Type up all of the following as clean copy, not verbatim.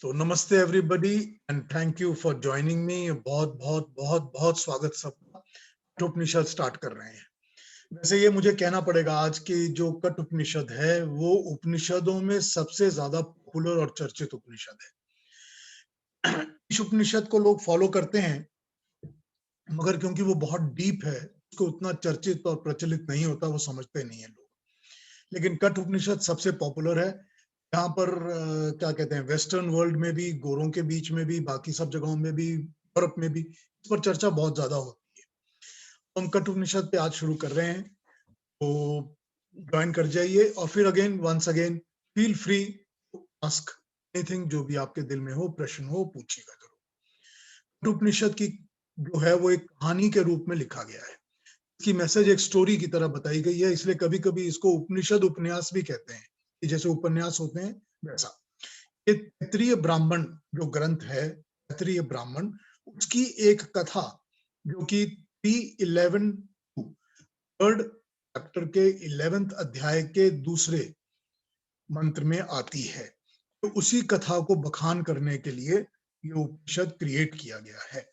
तो नमस्ते everybody and thank you for joining me. बहुत बहुत बहुत बहुत स्वागत सबका। कठोपनिषद स्टार्ट कर रहे हैं। वैसे ये मुझे कहना पड़ेगा, आज की जो कठोपनिषद है वो उपनिषदों में सबसे ज्यादा पॉपुलर और चर्चित उपनिषद है। इस उपनिषद को लोग फॉलो करते हैं, मगर क्योंकि वो बहुत डीप है उसको उतना चर्चित और प्रचलित नहीं होता, वो समझते नहीं है लोग। लेकिन कठोपनिषद सबसे पॉपुलर है। यहाँ पर क्या कहते हैं, वेस्टर्न वर्ल्ड में भी, गोरों के बीच में भी, बाकी सब जगहों में भी, यूरोप में भी इस पर चर्चा बहुत ज्यादा होती है। तो हम कठोपनिषद पे आज शुरू कर रहे हैं, तो ज्वाइन कर जाइए। और फिर again once again feel free to ask anything, जो भी आपके दिल में हो, प्रश्न हो, पूछिएगा जरूर। कठोपनिषद की जो है वो एक कहानी के रूप में लिखा गया है। इसकी मैसेज एक स्टोरी की तरह बताई गई है, इसलिए कभी कभी इसको उपनिषद उपन्यास भी कहते हैं, कि जैसे उपन्यास होते हैं वैसा। ये तैत्तिरीय ब्राह्मण जो ग्रंथ है, तैत्तिरीय ब्राह्मण, उसकी एक कथा जो कि 311 थर्ड चैप्टर के 11वें अध्याय के दूसरे मंत्र में आती है। तो उसी कथा को बखान करने के लिए ये उपनिषद क्रिएट किया गया है।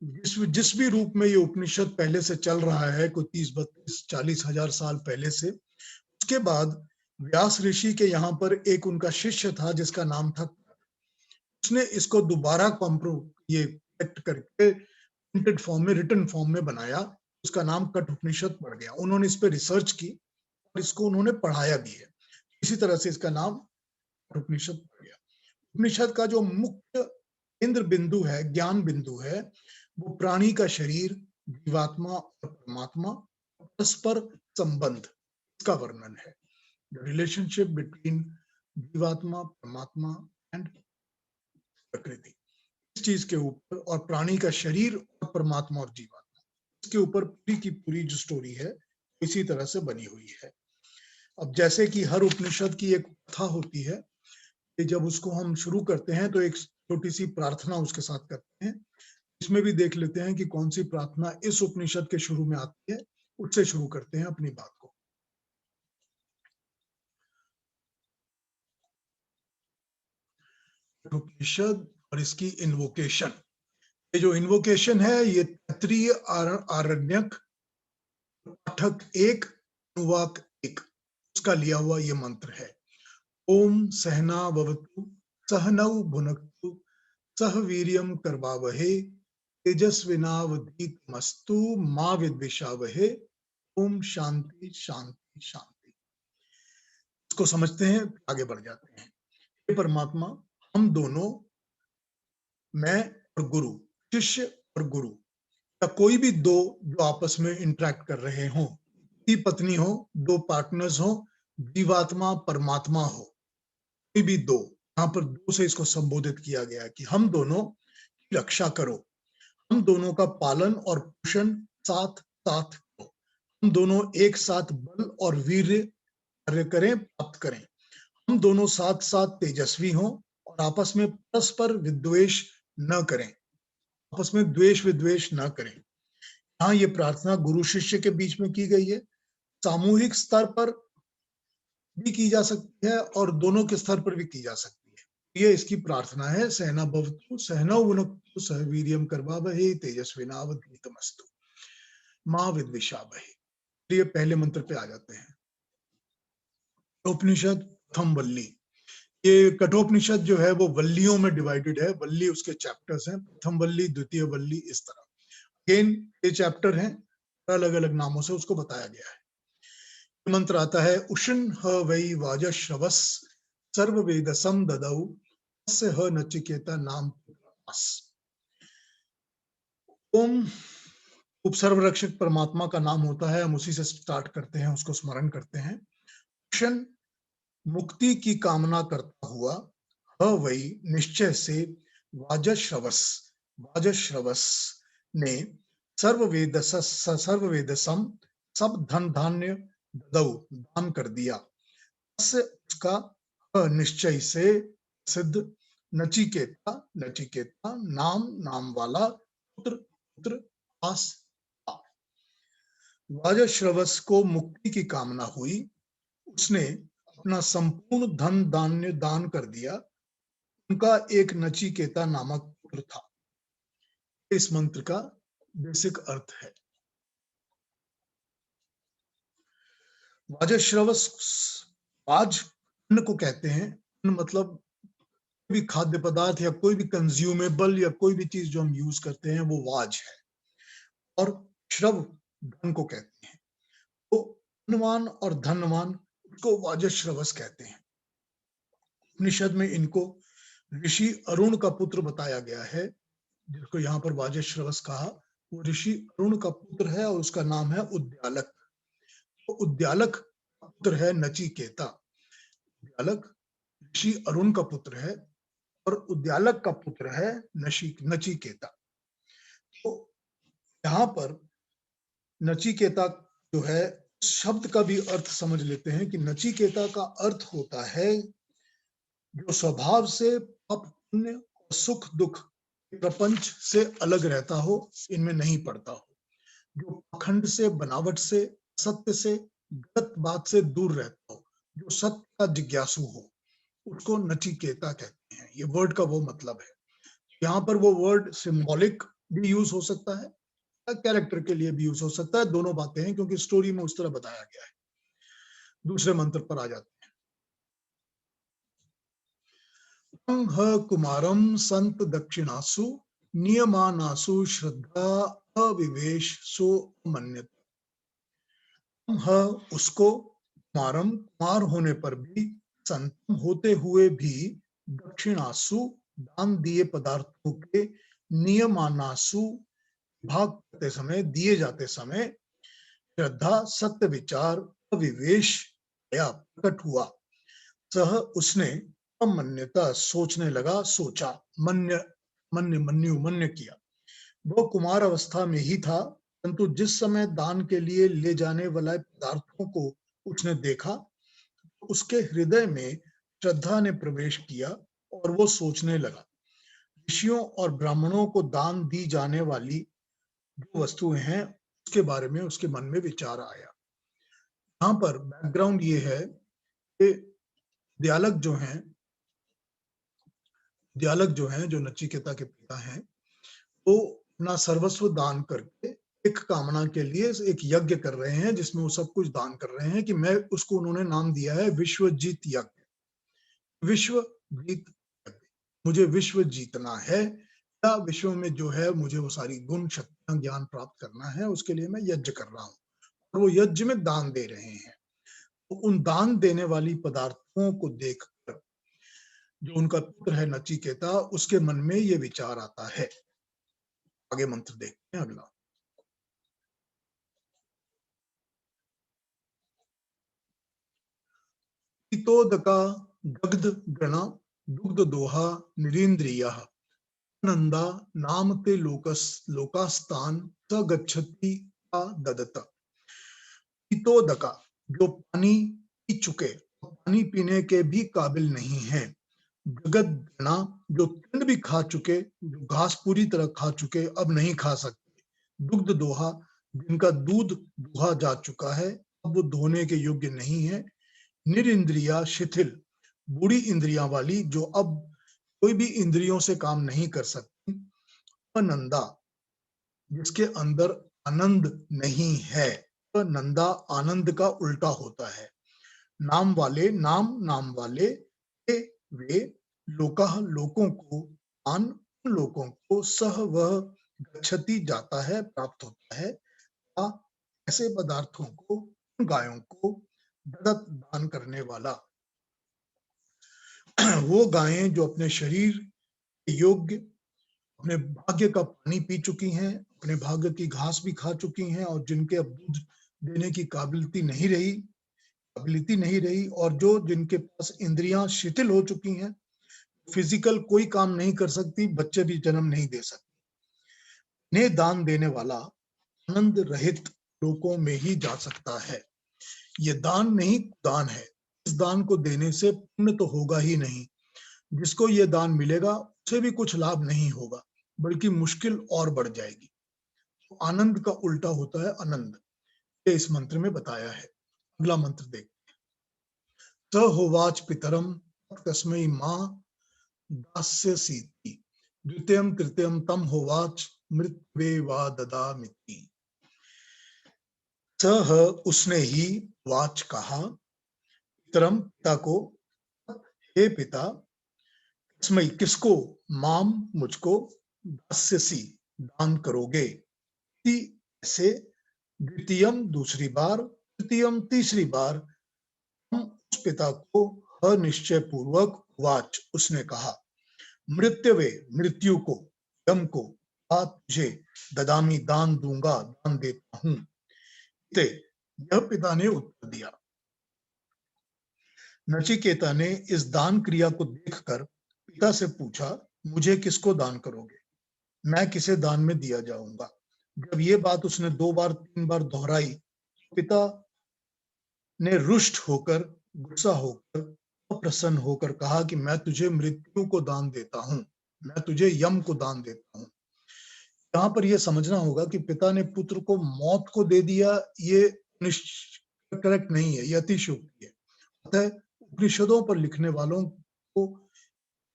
जिस भी रूप में ये उपनिषद पहले से चल रहा है, कोई 30-32-40 हजार साल पहले से, उसके बाद व्यास ऋषि के यहाँ पर एक उनका शिष्य था जिसका नाम था, उसने इसको दोबारा ये कलेक्ट करके प्रिंटेड फॉर्म में, रिटन फॉर्म में बनाया। उसका नाम कठोपनिषद पड़ गया। उन्होंने इस पर रिसर्च की और इसको उन्होंने पढ़ाया भी है। इसी तरह से इसका नाम कठोपनिषद पड़ गया। उपनिषद का जो मुख्य केंद्र बिंदु है, ज्ञान बिंदु है, वो प्राणी का शरीर, जीवात्मा और परमात्मा, परस्पर संबंध, इसका वर्णन है। रिलेशनशिप बिटवीन जीवात्मा, परमात्मा एंड प्रकृति, इस चीज के ऊपर, और प्राणी का शरीर और परमात्मा और जीवात्मा, इसके ऊपर पूरी की पूरी जो स्टोरी है इसी तरह से बनी हुई है। अब जैसे कि हर उपनिषद की एक कथा होती है, कि जब उसको हम शुरू करते हैं तो एक छोटी सी प्रार्थना उसके साथ करते हैं। इसमें भी देख लेते हैं कि कौन सी प्रार्थना इस उपनिषद के शुरू में आती है, उससे शुरू करते हैं अपनी बात को। उपनिषद और इसकी इन्वोकेशन, ये जो इन्वोकेशन है ये तैत्तिरीय आरण्यक पाठक 1 अनुवाक 1 उसका लिया हुआ ये मंत्र है। ओम सहना भवतु सहनौ भुनक्तु सह वीर्यं करवावहे तेजस्विनावधीतमस्तु मा विद्विषावहे। ओम शांति शांति शांति। इसको समझते हैं, आगे बढ़ जाते हैं। हे परमात्मा, हम दोनों, मैं और गुरु, शिष्य और गुरु, या कोई भी दो जो आपस में इंटरेक्ट कर रहे हों, पति हो, दो पार्टनर्स हो, जीवात्मा परमात्मा हो, कोई भी दो, यहाँ पर दो से इसको संबोधित किया गया है कि हम दोनों की रक्षा करो, हम दोनों का पालन और पोषण साथ साथ करो, हम दोनों एक साथ बल और वीर्य कार्य करें, प्राप्त करें, हम दोनों साथ साथ तेजस्वी हों और आपस में परस्पर विद्वेष न करें, आपस में द्वेष विद्वेष न करें। यहाँ ये प्रार्थना गुरु शिष्य के बीच में की गई है, सामूहिक स्तर पर भी की जा सकती है और दोनों के स्तर पर भी की जा सकती है। ये इसकी प्रार्थना है। सहना भवतु सहनौ भुनक्तु सह वीर्यं करवावहे तेजस्विनावधीतमस्तु मा विद्विषावहे। ये पहले मंत्र पे आ जाते हैं। उपनिषद प्रथम वल्ली, ये कठोपनिषद जो है वो वल्लियों में डिवाइडेड है, वल्ली उसके चैप्टर्स हैं, प्रथम वल्ली, द्वितीय वल्ली, इस तरह। अगेन ये चैप्टर हैं, अलग अलग नामों से उसको बताया गया है। मंत्र आता है, उषण ह वै वाजश्रवस सर्व वेदसम ददौ तस्य ह नचिकेता नाम पुत्रस। ओम उपसर्वरक्षक परमात्मा का नाम होता है, हम उसी से स्टार्ट करते हैं, उसको स्मरण करते हैं। उषण मुक्ति की कामना करता हुआ, ह वै निश्चय से, वाजश्रवस वाजश्रवस ने, सर्ववेदसम सब धन धान्य ददौ दान कर दिया, उसका निश्चय से सिद्ध, नचिकेता नचिकेता नाम नाम वाला, पुत्र पुत्र आस। वाजश्रवस को मुक्ति की कामना हुई, उसने अपना संपूर्ण धन धान्य दान कर दिया, उनका एक नचिकेता नामक पुत्र था। इस मंत्र का बेसिक अर्थ है। वाजश्रवस, वाज अन्न को कहते हैं। अन्न मतलब कोई भी खाद्य पदार्थ या कोई भी कंज्यूमेबल या कोई भी चीज जो हम यूज करते हैं वो वाज है। और श्रव धन को कहते हैं। तो धनवान और धनवान को वाजश्रवस कहते हैं। उपनिषद में इनको ऋषि अरुण का पुत्र बताया गया है, जिसको यहाँ पर वाजश्रवस कहा। वो ऋषि अरुण का पुत्र है और उसका नाम है उद्यालक। तो उद्यालक का पुत्र है नचिकेता। उद्यालक ऋषि अरुण का पुत्र है और उद्यालक का पुत्र है नचिकेता। तो यहाँ पर नचिकेता जो है, शब्द का भी अर्थ समझ लेते हैं कि नचिकेता का अर्थ होता है जो स्वभाव से पाप पुण्य और सुख दुख प्रपंच से अलग रहता हो, इनमें नहीं पड़ता हो, जो पाखंड से, बनावट से, सत्य से, गलत बात से दूर रहता हो, जो सत्य का जिज्ञासु हो, उसको नचिकेता कहते हैं। ये वर्ड का वो मतलब है। यहाँ पर वो वर्ड सिंबॉलिक भी यूज हो सकता है, कैरेक्टर के लिए भी यूज हो सकता है। दोनों बातें हैं, क्योंकि स्टोरी में उस तरह बताया गया है। दूसरे मंत्र पर आ जाते हैं। ह कुमारम संत दक्षिणासु नियमानासु श्रद्धा अविवेश सो मन्यत। ह उसको, कुमारम कुमार होने पर भी, संतम होते हुए भी, दक्षिणासु दान दिए पदार्थों के, नियमानासु भाग करते समय, दिए जाते समय, श्रद्धा सत्य विचार अविवेश या प्रकट हुआ। सह उसने, अमन्यता सोचने लगा, सोचा, मन्य मन्य मन्यु मन्य किया। वो कुमार अवस्था में ही था, परंतु जिस समय दान के लिए ले जाने वाले पदार्थों को उसने देखा, उसके हृदय में श्रद्धा ने प्रवेश किया और वो सोचने लगा। ऋषियों और ब्राह्मणों को दान दी जाने वाली जो वस्तुएं हैं उसके बारे में उसके मन में विचार आया। यहाँ पर बैकग्राउंड ये है कि दियालक जो हैं, जो नचिकेता के पिता हैं, वो अपना सर्वस्व दान करके एक कामना के लिए एक यज्ञ कर रहे हैं, जिसमें वो सब कुछ दान कर रहे हैं। कि मैं उसको, उन्होंने नाम दिया है विश्वजीत यज्ञ। विश्वजीत यज्ञ, मुझे विश्व जीतना है, या विश्व में जो है मुझे वो सारी गुण शक्तियां ज्ञान प्राप्त करना है, उसके लिए मैं यज्ञ कर रहा हूँ। और वो यज्ञ में दान दे रहे हैं। तो उन दान देने वाली पदार्थों को देखकर जो उनका पुत्र है नचिकेता, उसके मन में ये विचार आता है। आगे मंत्र देखते हैं अगला। हितोदका दग्ध गण दुग्ध दोहा निरीन्द्रियः नंदा नाम ते लोकास्तान स गच्छति का ददत। हितोदका, जो पानी पी चुके, पानी पीने के भी काबिल नहीं है। जगत गणा, जो तृण भी खा चुके, जो घास पूरी तरह खा चुके, अब नहीं खा सकते। दुग्ध दोहा, जिनका दूध दुहा जा चुका है, अब वो धोने के योग्य नहीं है। निरिंद्रिया शिथिल, बूढ़ी इंद्रियां वाली, जो अब कोई भी इंद्रियों से काम नहीं कर सकती। अनंदा, जिसके अंदर आनंद नहीं है। नंदा आनंद का उल्टा होता है। नाम वाले, नाम वाले, वे लोका, लोकों को, आन लोकों को, सह वह गच्छति जाता है, प्राप्त होता है, ऐसे पदार्थों को, गायों को, ददत दान करने वाला। वो गायें जो अपने शरीर के योग्य, अपने भाग्य का पानी पी चुकी हैं, अपने भाग्य की घास भी खा चुकी हैं, और जिनके अब दूध देने की काबिलियत नहीं रही, और जो जिनके पास इंद्रियां शिथिल हो चुकी हैं, फिजिकल कोई काम नहीं कर सकती, बच्चे भी जन्म नहीं दे सकती, ने दान देने वाला आनंद रहित लोकों में ही जा सकता है। ये दान नहीं, दान है। इस दान को देने से पुण्य तो होगा ही नहीं, जिसको ये दान मिलेगा उसे भी कुछ लाभ नहीं होगा, बल्कि मुश्किल और बढ़ जाएगी। तो आनंद का उल्टा होता है अनंद, ये इस मंत्र में बताया है। अगला मंत्र देख। स होवाच पितरम तस्मै मां दास्यसीति द्वितीयं तृतीयं तम होवाच मृत्वे वा ददामिति। सह उसने ही वाच कहा, पितरम पिता को, हे पिता, तस्मै किसको, माम मुझको, दास्यसी दान करोगे, ऐसे, द्वितीयम दूसरी बार, तृतीयम तीसरी बार, हम उस पिता को अनिश्चय पूर्वक वाच उसने कहा, मृत्युवे मृत्यु को, यम को, तुझे, ददामी दान दूंगा, दान देता हूं। यह पिता ने उत्तर दिया। नचिकेता ने इस दान क्रिया को देखकर पिता से पूछा, मुझे किसको दान करोगे, मैं किसे दान में दिया जाऊंगा। जब ये बात उसने 2 बार 3 बार दोहराई, पिता ने रुष्ट होकर, गुस्सा होकर, अप्रसन्न होकर कहा कि मैं तुझे मृत्यु को दान देता हूं, मैं तुझे यम को दान देता हूं। यहाँ पर यह समझना होगा कि पिता ने पुत्र को मौत को दे दिया, ये करेक्ट नहीं है, यह अतिशयोक्ति है। अतः उपनिषदों पर लिखने वालों को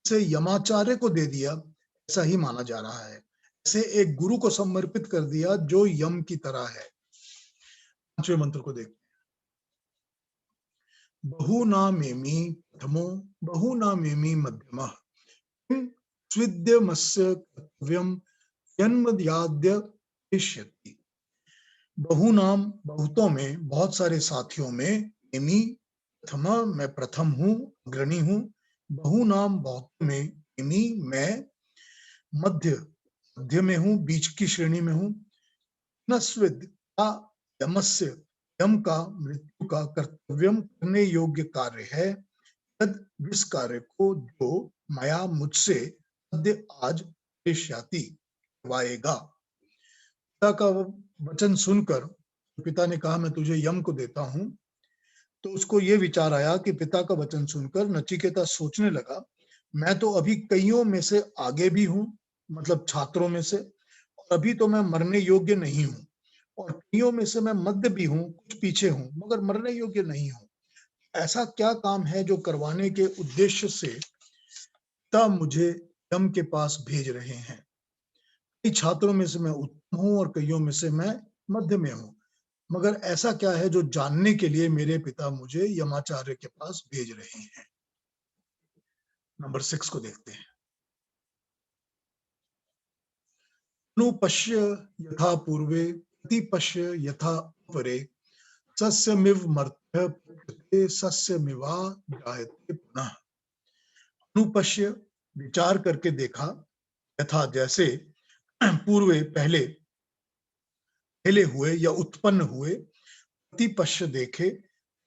से यमाचार्य को दे दिया, ऐसा ही माना जा रहा है। इसे एक गुरु को समर्पित कर दिया जो यम की तरह है। 5वें मंत्र को देखते हैं। बहुनामेमि प्रथमो बहुनामेमि मध्यमः किं स्विद्यमस्य कर्तव्यं जन्मद्याद्य इष्यति। बहुनाम बहुतों में, बहुत सारे साथियों में, एमी प्रथमा मैं प्रथम हूं, अग्रणी हूं, बहुनाम बहुतों में, एमी मैं मध्य में हूं, बीच की श्रेणी में हूं, नस्विद का यमस्य यम का मृत्यु का कर्तव्यम करने योग्य कार्य है, यद जिस कार्य को जो माया मुझसे अद्य आज पेश्याति वाएगा। पिता का वचन सुनकर पिता ने कहा मैं तुझे यम को देता हूं, तो उसको ये विचार आया कि पिता का वचन सुनकर नचिकेता सोचने लगा, मैं तो अभी कईयों में से आगे भी हूं, मतलब छात्रों में से, और अभी तो मैं मरने योग्य नहीं हूं, और कईयों में से मैं मध्य भी हूं, कुछ पीछे हूं, मगर मरने योग्य नहीं हूं। ऐसा क्या काम है जो करवाने के उद्देश्य से पिता मुझे यम के पास भेज रहे हैं। कई छात्रों में से मैं उत्तम हूं और कईयों में से मैं मध्य में हूं, मगर ऐसा क्या है जो जानने के लिए मेरे पिता मुझे यमाचार्य के पास भेज रहे हैं। नंबर 6 को देखते हैं। अनुपश्य यथा पूर्वे प्रतिपश्य यथा परे सस्यमिव मर्त्य प्रकृते सस्यमिवा जायते पुनः। अनुपश्य विचार करके देखा, यथा जैसे, पूर्वे पहले हुए या उत्पन्न हुए, प्रतिपश्य देखे,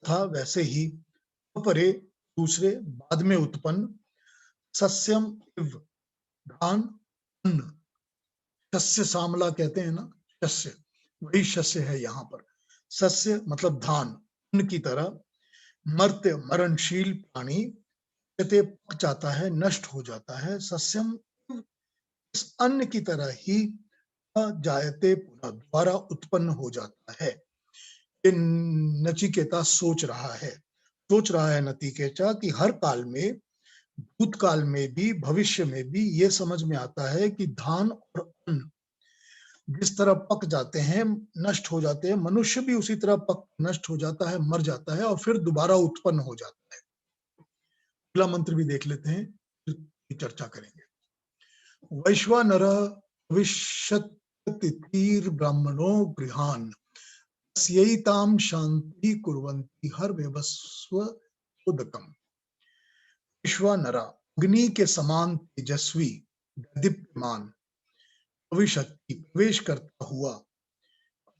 था वैसे ही, अपरे दूसरे बाद में उत्पन्न, सस्यम इव धान अन्न, शस्य सामला कहते हैं ना, शस्य, वही शस्य है यहाँ पर। सस्य मतलब धान, अन्न की तरह, मर्त्य मरणशील प्राणी, पक जाता है, नष्ट हो जाता है, सस्यम इस अन्न की तरह ही जायते पुनः दोबारा उत्पन्न हो जाता है। ये नचिकेता सोच रहा है नचिकेता कि हर काल में, भूतकाल में भी भविष्य में भी ये समझ में आता है कि धान और अन्न जिस तरह पक जाते हैं, नष्ट हो जाते हैं, मनुष्य भी उसी तरह पक नष्ट हो जाता है, मर जाता है और फिर दोबारा उत्पन्न हो जाता है। अगला मंत्र भी देख लेते हैं, फिर चर्चा करेंगे। वैश्वानर भविष्यति ब्राह्मणो गृहान स्यैताम शांति कुर्वन्ति हर व्यवस्व उदकम। विश्वानरा अग्नि के समान तेजस्वी, दीप्यमान, भविष्यति प्रवेश करता हुआ,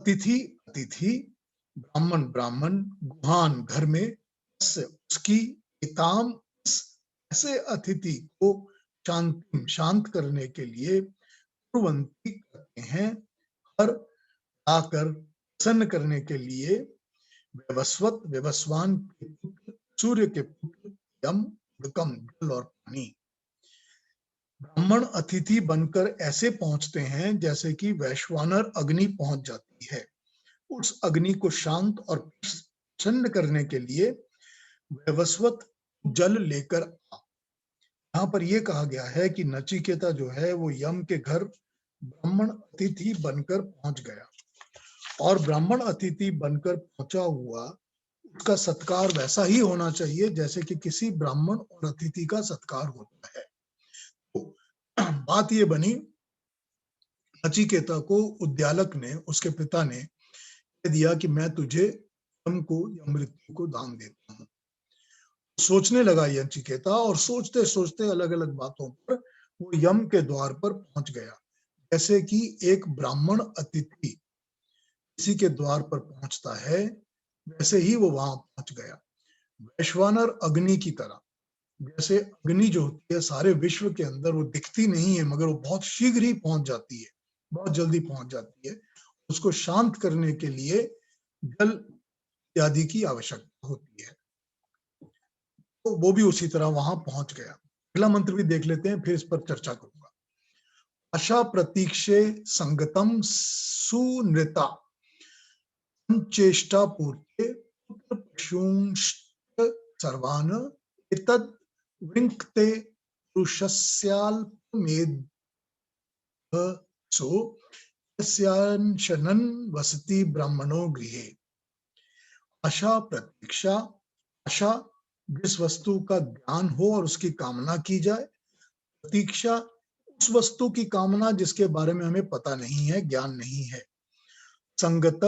अतिथि अतिथि, ब्राह्मण ब्राह्मण, गुहान घर में, उसकी, इताम ऐसे अतिथि को शांति शांत करने के लिए, कुर्वन्ति करते हैं, हर आकर प्रसन्न करने के लिए, व्यवस्वत व्यवस्वान के पुत्र, सूर्य के पुत्र, यम उदकम जल और पानी। ब्राह्मण अतिथि बनकर ऐसे पहुंचते हैं जैसे कि वैश्वानर अग्नि पहुंच जाती है। उस अग्नि को शांत और प्रसन्न करने के लिए व्यवस्वत जल लेकर आ। यहाँ पर यह कहा गया है कि नचिकेता जो है वो यम के घर ब्राह्मण अतिथि बनकर पहुंच गया, और ब्राह्मण अतिथि बनकर पहुंचा हुआ उसका सत्कार वैसा ही होना चाहिए जैसे कि किसी ब्राह्मण और अतिथि का सत्कार होता है। तो बात ये बनी, नचिकेता को उद्यालक ने, उसके पिता ने कह दिया कि मैं तुझे यम को या मृत्यु को दान देता हूं। सोचने लगा नचिकेता, और सोचते सोचते अलग अलग बातों पर वो यम के द्वार पर पहुंच गया। जैसे कि एक ब्राह्मण अतिथि किसी के द्वार पर पहुंचता है, वैसे ही वो वहां पहुंच गया। वैश्वानर अग्नि की तरह, जैसे अग्नि जो होती है सारे विश्व के अंदर वो दिखती नहीं है, मगर वो बहुत शीघ्र ही पहुंच जाती है, बहुत जल्दी पहुंच जाती है। उसको शांत करने के लिए जल इत्यादि की आवश्यकता होती है, तो वो भी उसी तरह वहां पहुंच गया। अगला मंत्र भी देख लेते हैं, फिर इस पर चर्चा करूंगा। आशा प्रतीक्षे संगतम सुनृता चेष्टा पूर्ते पुत्र पशुंश्च सर्वान् एतद् वृङ्क्ते पुरुषस्याल्पमेधसो यस्यांशनन् वसति ब्राह्मणो गृहे। आशा प्रतीक्षा, आशा जिस वस्तु का ज्ञान हो और उसकी कामना की जाए, प्रतीक्षा उस वस्तु की कामना जिसके बारे में हमें पता नहीं है, ज्ञान नहीं है। संगत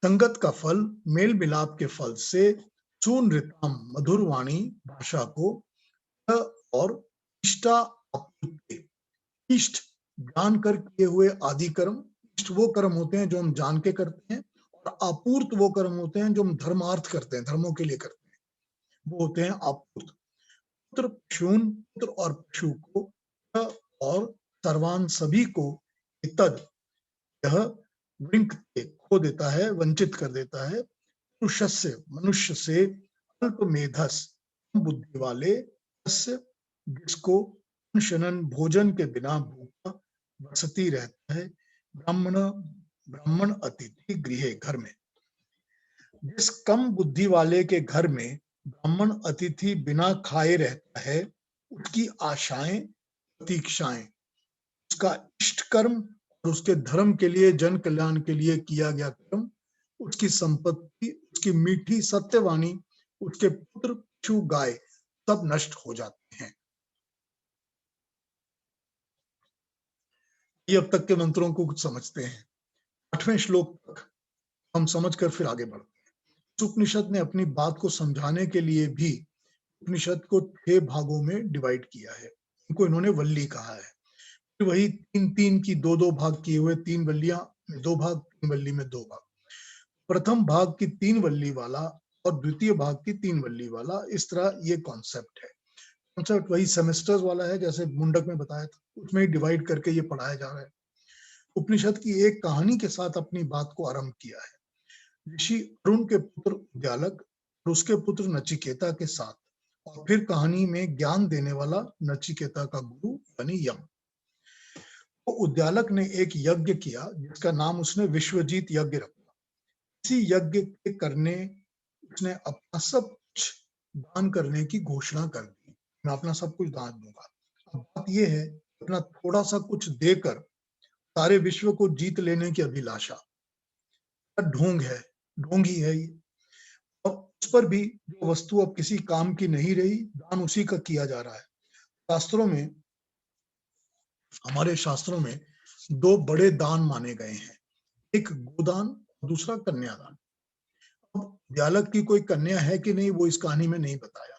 संगत का फल, मेल मिलाप के फल से, सुनृताम मधुर वाणी भाषा को, और इष्टा आपूर्ति, इष्ट जानकर किए हुए आदि कर्म। इष्ट वो कर्म होते हैं जो हम जान के करते हैं, और आपूर्त वो कर्म होते हैं जो हम धर्मार्थ करते हैं, धर्मों के लिए करते हैं, वो होते हैं आपूर्त। पुत्र पशून, पुत्र और पशु को, और सर्वान सभी को, इतद यह वृंकते खो देता है, वंचित कर देता है, पुरुषस्य मनुष्य से, अल्प मेधस बुद्धि वाले, जिसको शनन भोजन के बिना भूखा वसती रहता है, ब्राह्मण ब्राह्मण अतिथि गृह घर में। जिस कम बुद्धि वाले के घर में ब्राह्मण अतिथि बिना खाए रहता है, उसकी आशाएं, प्रतीक्षाएं, उसका इष्ट कर्म और उसके धर्म के लिए, जन कल्याण के लिए किया गया कर्म, उसकी संपत्ति, उसकी मीठी सत्यवाणी, उसके पुत्र पशु गाय सब नष्ट हो जाते हैं। ये अब तक के मंत्रों को कुछ समझते हैं। 8वें श्लोक तक हम समझकर फिर आगे बढ़ते हैं। उपनिषद ने अपनी बात को समझाने के लिए भी उपनिषद को 6 भागों में डिवाइड किया है। इनको इन्होंने वल्ली कहा है। फिर वही 3-3 की 2-2 भाग किए हुए, 3 वल्लियां में 2 भाग, 3 वल्ली में 2 भाग। प्रथम भाग की 3 वल्ली वाला और द्वितीय भाग की 3 वल्ली वाला, इस तरह ये कॉन्सेप्ट है। कॉन्सेप्ट वही सेमेस्टर्स वाला है, जैसे मुंडक में बताया था, उसमें ही डिवाइड करके ये पढ़ाया जा रहा है। उपनिषद की एक कहानी के साथ अपनी बात को आरंभ किया है। ऋषि अरुण के पुत्र उद्यालक और उसके पुत्र नचिकेता के साथ, और फिर कहानी में ज्ञान देने वाला नचिकेता का गुरु यानी यम। तो उद्यालक ने एक यज्ञ किया जिसका नाम उसने विश्वजीत यज्ञ रखा। इसी यज्ञ के करने उसने अपना सब कुछ दान करने की घोषणा कर दी। मैं अपना सब कुछ दान दूंगा। अब बात यह है, अपना थोड़ा सा कुछ देकर सारे विश्व को जीत लेने की अभिलाषा, ढोंग है, ढोंगी है ये। और उस पर भी जो वस्तु अब किसी काम की नहीं रही, दान उसी का किया जा रहा है। शास्त्रों में, हमारे शास्त्रों में 2 बड़े दान माने गए हैं, एक गोदान, दूसरा कन्यादान। अब उद्यालक की कोई कन्या है कि नहीं वो इस कहानी में नहीं बताया,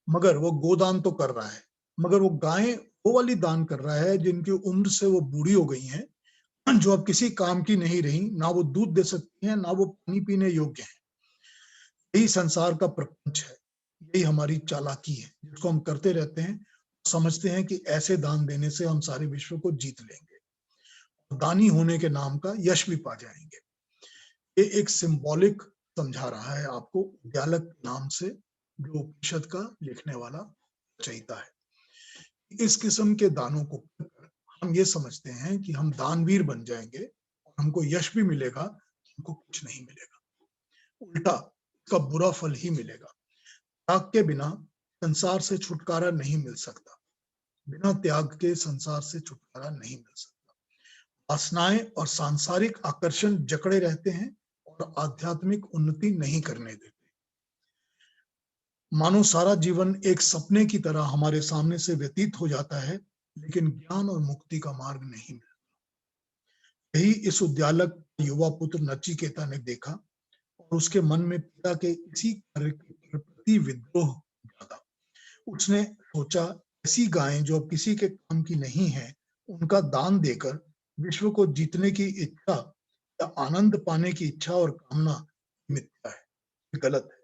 मगर वो गोदान तो कर रहा है, मगर वो गायें वो वाली दान कर रहा है जिनकी उम्र से वो बूढ़ी हो गई हैं, जो अब किसी काम की नहीं रही, ना वो दूध दे सकती हैं, ना वो पानी पीने योग्य है। यही संसार का प्रपंच है, यही हमारी चालाकी है जिसको हम करते रहते हैं, समझते हैं कि ऐसे दान देने से हम सारे विश्व को जीत लेंगे, दानी होने के नाम का यश भी पा जाएंगे। ये एक सिंबॉलिक समझा रहा है आपको उद्यालक के नाम से, जो उपनिषद का लिखने वाला रचयिता है। इस किस्म के दानों को कर हम ये समझते हैं कि हम दानवीर बन जाएंगे और हमको यश भी मिलेगा, हमको कुछ नहीं मिलेगा, उल्टा उसका बुरा फल ही मिलेगा। त्याग के बिना संसार से छुटकारा नहीं मिल सकता। बिना त्याग के संसार से छुटकारा नहीं मिल सकता। वासनाएं और सांसारिक आकर्षण जकड़े रहते हैं और आध्यात्मिक उन्नति नहीं करने देते। मानो सारा जीवन एक सपने की तरह हमारे सामने से व्यतीत हो जाता है, लेकिन ज्ञान और मुक्ति का मार्ग नहीं मिलता। यही इस उद्यालक युवा पुत्र नचिकेता ने देखा और उसके मन में पिता के इसी कार्य के प्रति विद्रोह जागा। उसने सोचा, ऐसी गायें जो अब किसी के काम की नहीं है, उनका दान देकर विश्व को जीतने की इच्छा या आनंद पाने की इच्छा और कामना मिथ्या है, गलत है।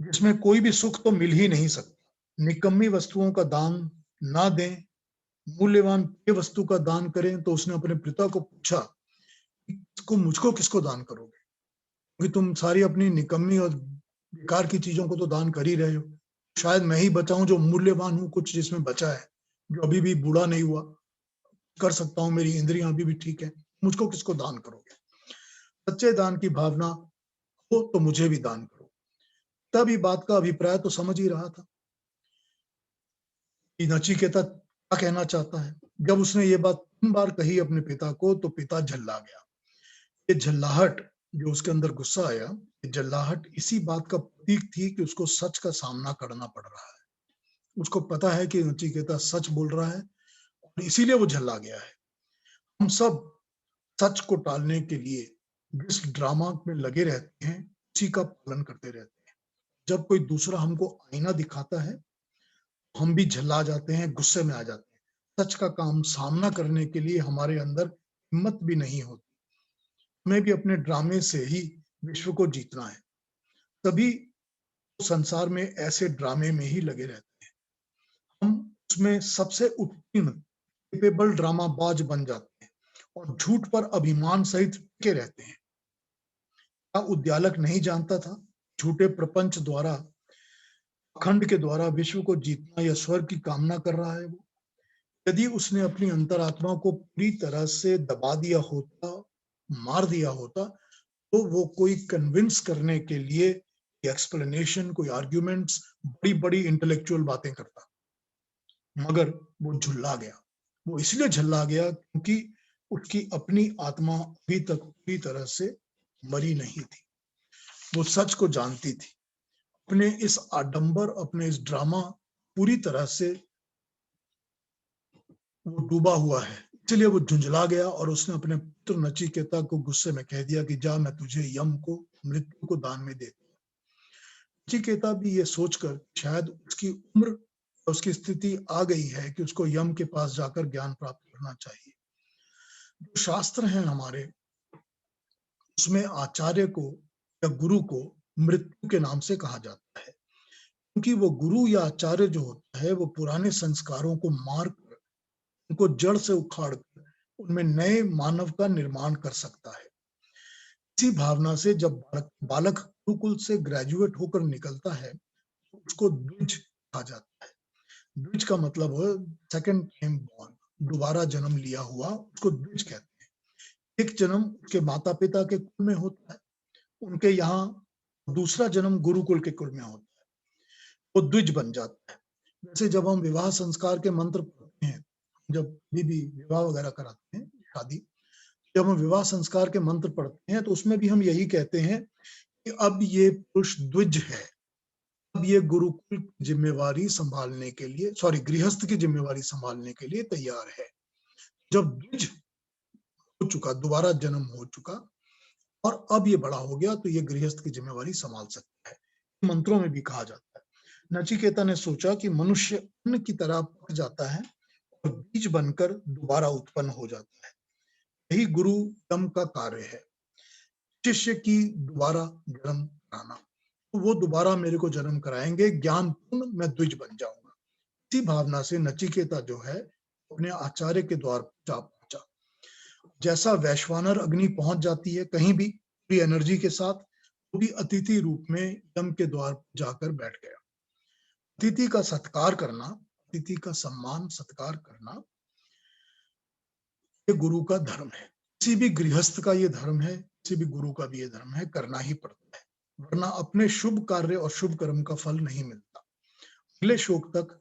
जिसमें कोई भी सुख तो मिल ही नहीं सकता। निकम्मी वस्तुओं का दान ना दें, मूल्यवान प्रिय वस्तु का दान करें। तो उसने अपने पिता को पूछा, मुझको किसको दान करोगे, क्योंकि तुम सारी अपनी निकम्मी और बेकार की चीजों को तो दान कर ही रहे हो। शायद मैं ही बचाऊं जो मूल्यवान हूं, कुछ जिसमें बचा है, जो अभी भी बूढ़ा नहीं हुआ, कर सकता हूं, मेरी इंद्रियां अभी भी ठीक है, मुझको किसको दान करोगे। सच्चे दान की भावना हो तो मुझे भी दान करो। तब ये बात का अभिप्राय तो समझ ही रहा था कि नचिकेता क्या कहना चाहता है। जब उसने ये बात 3 बार कही अपने पिता को, तो पिता झल्ला गया। ये झल्लाहट, जो उसके अंदर गुस्सा आया, ये झल्लाहट इसी बात का प्रतीक थी कि उसको सच का सामना करना पड़ रहा है। उसको पता है कि नचिकेता सच बोल रहा है और इसीलिए वो झल्ला गया है। हम सब सच को टालने के लिए जिस ड्रामा में लगे रहते हैं, उसी का पालन करते रहते हैं। जब कोई दूसरा हमको आईना दिखाता है, हम भी झल्ला जाते हैं, गुस्से में आ जाते हैं। सच का काम सामना करने के लिए हमारे अंदर हिम्मत भी नहीं होती। हमें भी अपने ड्रामे से ही विश्व को जीतना है। तभी संसार में ऐसे ड्रामे में ही लगे रहते हैं। हम उसमें सबसे उत्तीर्ण कैपेबल ड्रामाबाज बन जाते हैं और झूठ पर अभिमान सहित टिके रहते हैं। क्या उद्यालक नहीं जानता था, झूठे प्रपंच द्वारा, खंड के द्वारा विश्व को जीतना या स्वर्ग की कामना कर रहा है वो। यदि उसने अपनी अंतरात्मा को पूरी तरह से दबा दिया होता, मार दिया होता, तो वो कोई कन्विंस करने के लिए एक्सप्लेनेशन, कोई आर्ग्यूमेंट्स, बड़ी बड़ी इंटेलेक्चुअल बातें करता। मगर वो झुल्ला गया। वो इसलिए झल्ला गया क्योंकि उसकी अपनी आत्मा अभी तक पूरी तरह से मरी नहीं थी। वो सच को जानती थी। अपने इस आडंबर, अपने इस ड्रामा पूरी तरह से वो डूबा हुआ है, इसलिए वो झुंझला गया और उसने अपने पुत्र नचिकेता को गुस्से में कह दिया कि जा, मैं तुझे यम को, मृत्यु को दान में देता हूं। नचिकेता भी ये सोचकर शायद उसकी उम्र, उसकी स्थिति आ गई है कि उसको यम के पास जाकर ज्ञान प्राप्त करना चाहिए। जो शास्त्र हैं हमारे, उसमें आचार्य को या गुरु को मृत्यु के नाम से कहा जाता है, क्योंकि वो गुरु या आचार्य जो होता है, वो पुराने संस्कारों को मार कर, उनको जड़ से उखाड़ कर, उनमें नए मानव का निर्माण कर सकता है। इसी भावना से जब बालक गुरुकुल से ग्रेजुएट होकर निकलता है, तो उसको द्विज कहा जाता है। द्विज का मतलब है सेकंड टाइम बॉर्न, दोबारा जन्म लिया हुआ, उसको द्विज कहते हैं। एक जन्म उसके माता पिता के कुल में होता है, उनके यहाँ दूसरा जन्म गुरुकुल के कुल में होता है, वो द्विज बन जाता है। जैसे जब हम विवाह संस्कार के मंत्र पढ़ते हैं, जब भी विवाह वगैरह कराते हैं, शादी, जब हम विवाह संस्कार के मंत्र पढ़ते हैं, तो उसमें भी हम यही कहते हैं कि अब ये पुरुष द्विज है, अब ये गुरुकुल की जिम्मेवारी संभालने के लिए, सॉरी, गृहस्थ की जिम्मेवारी संभालने के लिए तैयार है। जब द्विज हो चुका, दोबारा जन्म हो चुका और अब ये बड़ा हो गया, तो ये गृहस्थ की जिम्मेवारी संभाल सकता है। मंत्रों में भी कहा जाता है। नचिकेता ने सोचा कि मनुष्य अन्न की तरह पक जाता है और बीज बनकर दोबारा उत्पन्न हो जाता है। यही गुरु यम का कार्य है, शिष्य की दोबारा जन्म कराना। तो वो दोबारा मेरे को जन्म कराएंगे, ज्ञान पूर्ण मैं द्विज बन जाऊंगा। इसी भावना से नचिकेता जो है, अपने आचार्य के द्वार जा पहुंचा। जैसा वैश्वानर अग्नि पहुंच जाती है कहीं भी पूरी एनर्जी के साथ, वो भी अतिथि रूप में यम के द्वार जाकर बैठ गया। अतिथि का सत्कार करना, अतिथि का सम्मान सत्कार करना, ये गुरु का धर्म है। किसी भी गृहस्थ का ये धर्म है, किसी भी गुरु का भी ये धर्म है, करना ही पड़ता है। वरना अपने शुभ कार्य और शुभ कर्म का फल नहीं मिलता। अगले श्लोक तक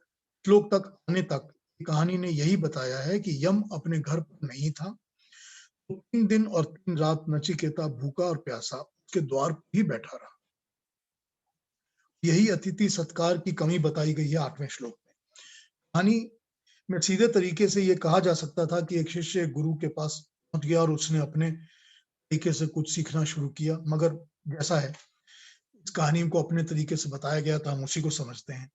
आने तक कहानी ने यही बताया है कि यम अपने घर पर नहीं था, तो 3 दिन और 3 रात नचिकेता भूखा और प्यासा उसके द्वार पर ही बैठा रहा। यही अतिथि सत्कार की कमी बताई गई है 8वें श्लोक में। कहानी में सीधे तरीके से ये कहा जा सकता था कि एक शिष्य एक गुरु के पास पहुंच गया और उसने अपने तरीके से कुछ सीखना शुरू किया, मगर जैसा है इस कहानी को अपने तरीके से बताया गया था, हम उसी को समझते हैं।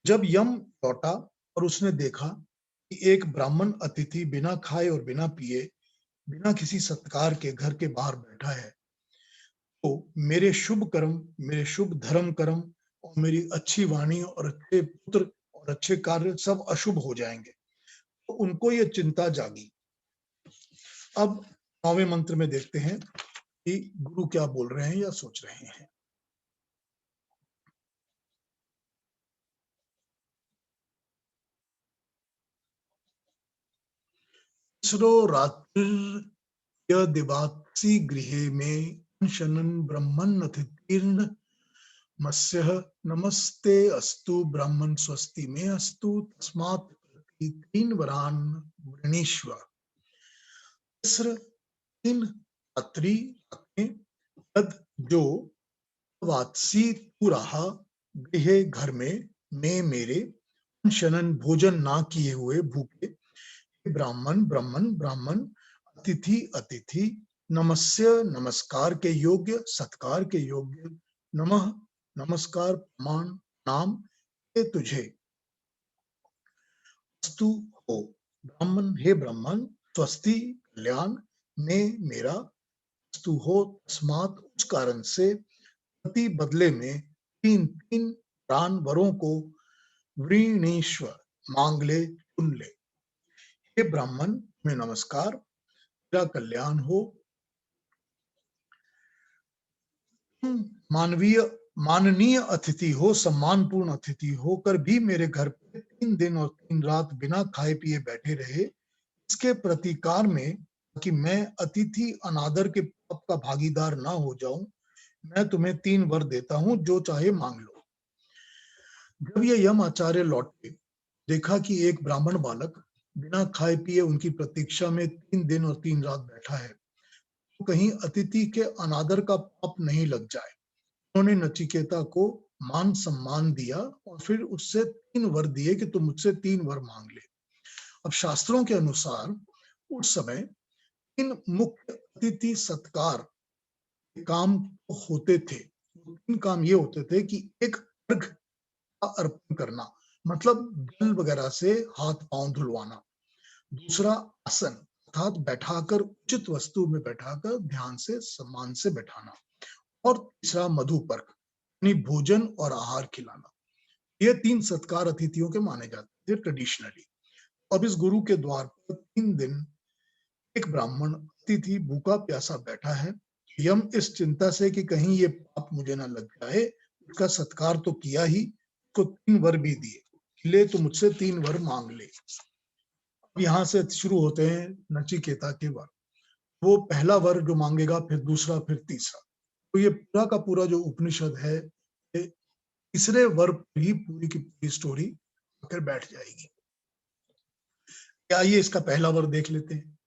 जब यम लौटा और उसने देखा कि एक ब्राह्मण अतिथि बिना खाए और बिना पिए, बिना किसी सत्कार के घर के बाहर बैठा है, तो मेरे शुभ कर्म, मेरे शुभ धर्म कर्म और मेरी अच्छी वाणी और अच्छे पुत्र और अच्छे कार्य सब अशुभ हो जाएंगे। तो उनको ये चिंता जागी। अब 9वें मंत्र में देखते हैं कि गुरु क्या बोल रहे हैं या सोच रहे हैं। तीसरो रात्रि दिवात्सी गृहे में शनन ब्रह्मन् अतिथीर्न मत्स्यः नमस्ते अस्तु ब्राह्मण स्वस्ति में अस्तु तस्मात् तीन वरान वृणीष्व। तीन रात्रि तद जो वात्सी तू रहा गृह घर में मेरे शनन भोजन ना किए हुए भूखे ब्राह्मण ब्राह्मण ब्राह्मण अतिथि अतिथि नमस्य नमस्कार के योग्य सत्कार के योग्य नमः नमस्कार प्रमाण नाम हे तुझे स्तु हो ब्राह्मण हे ब्राह्मण स्वस्ति कल्याण में मेरा स्तु हो तस्मात उस कारण से प्रति बदले में 3 प्राण वरों को वृणीश्वर मांग ले चुन ले। हे ब्राह्मण में नमस्कार, तेरा कल्याण हो। माननीय अतिथि हो, सम्मानपूर्ण अतिथि होकर भी मेरे घर पे 3 दिन और 3 रात बिना खाए पिए बैठे रहे, इसके प्रतिकार में कि मैं अतिथि अनादर के पाप का भागीदार ना हो जाऊं, मैं तुम्हें 3 वर देता हूं, जो चाहे मांग लो। जब ये यम आचार्य लौटे, देखा कि एक ब्राह्मण बालक बिना खाए पिए उनकी प्रतीक्षा में 3 दिन और 3 रात बैठा है, तो कहीं अतिथि के अनादर का पाप नहीं लग जाए। उन्होंने नचिकेता को मान सम्मान दिया और फिर उससे 3 वर दिए कि तुम मुझसे 3 वर मांग ले। अब शास्त्रों के अनुसार उस समय 3 मुख्य अतिथि सत्कार काम होते थे। 3 काम ये होते थे कि एक अर्घ का अर्पण करना, मतलब जल वगैरह से हाथ पांव धुलवाना। दूसरा आसन अर्थात बैठाकर उचित वस्तु में बैठाकर ध्यान से सम्मान से बैठाना। और तीसरा मधुपर्क यानी भोजन और आहार खिलाना। ये 3 सत्कार अतिथियों के माने जाते थे ट्रेडिशनली। अब इस गुरु के द्वार पर 3 दिन एक ब्राह्मण अतिथि भूखा प्यासा बैठा है। यम इस चिंता से कि कहीं ये पाप मुझे ना लग जाए, उसका सत्कार तो किया ही, उसको 3 वर भी दिए, ले तो मुझसे 3 वर मांग ले। अब यहाँ से शुरू होते हैं नचिकेता के वर। वो पहला वर जो मांगेगा, फिर दूसरा, फिर तीसरा। तो ये पूरा का पूरा जो उपनिषद है, तीसरे वर पर ही पूरी की पूरी स्टोरी आकर बैठ जाएगी। आइए इसका पहला वर देख लेते हैं,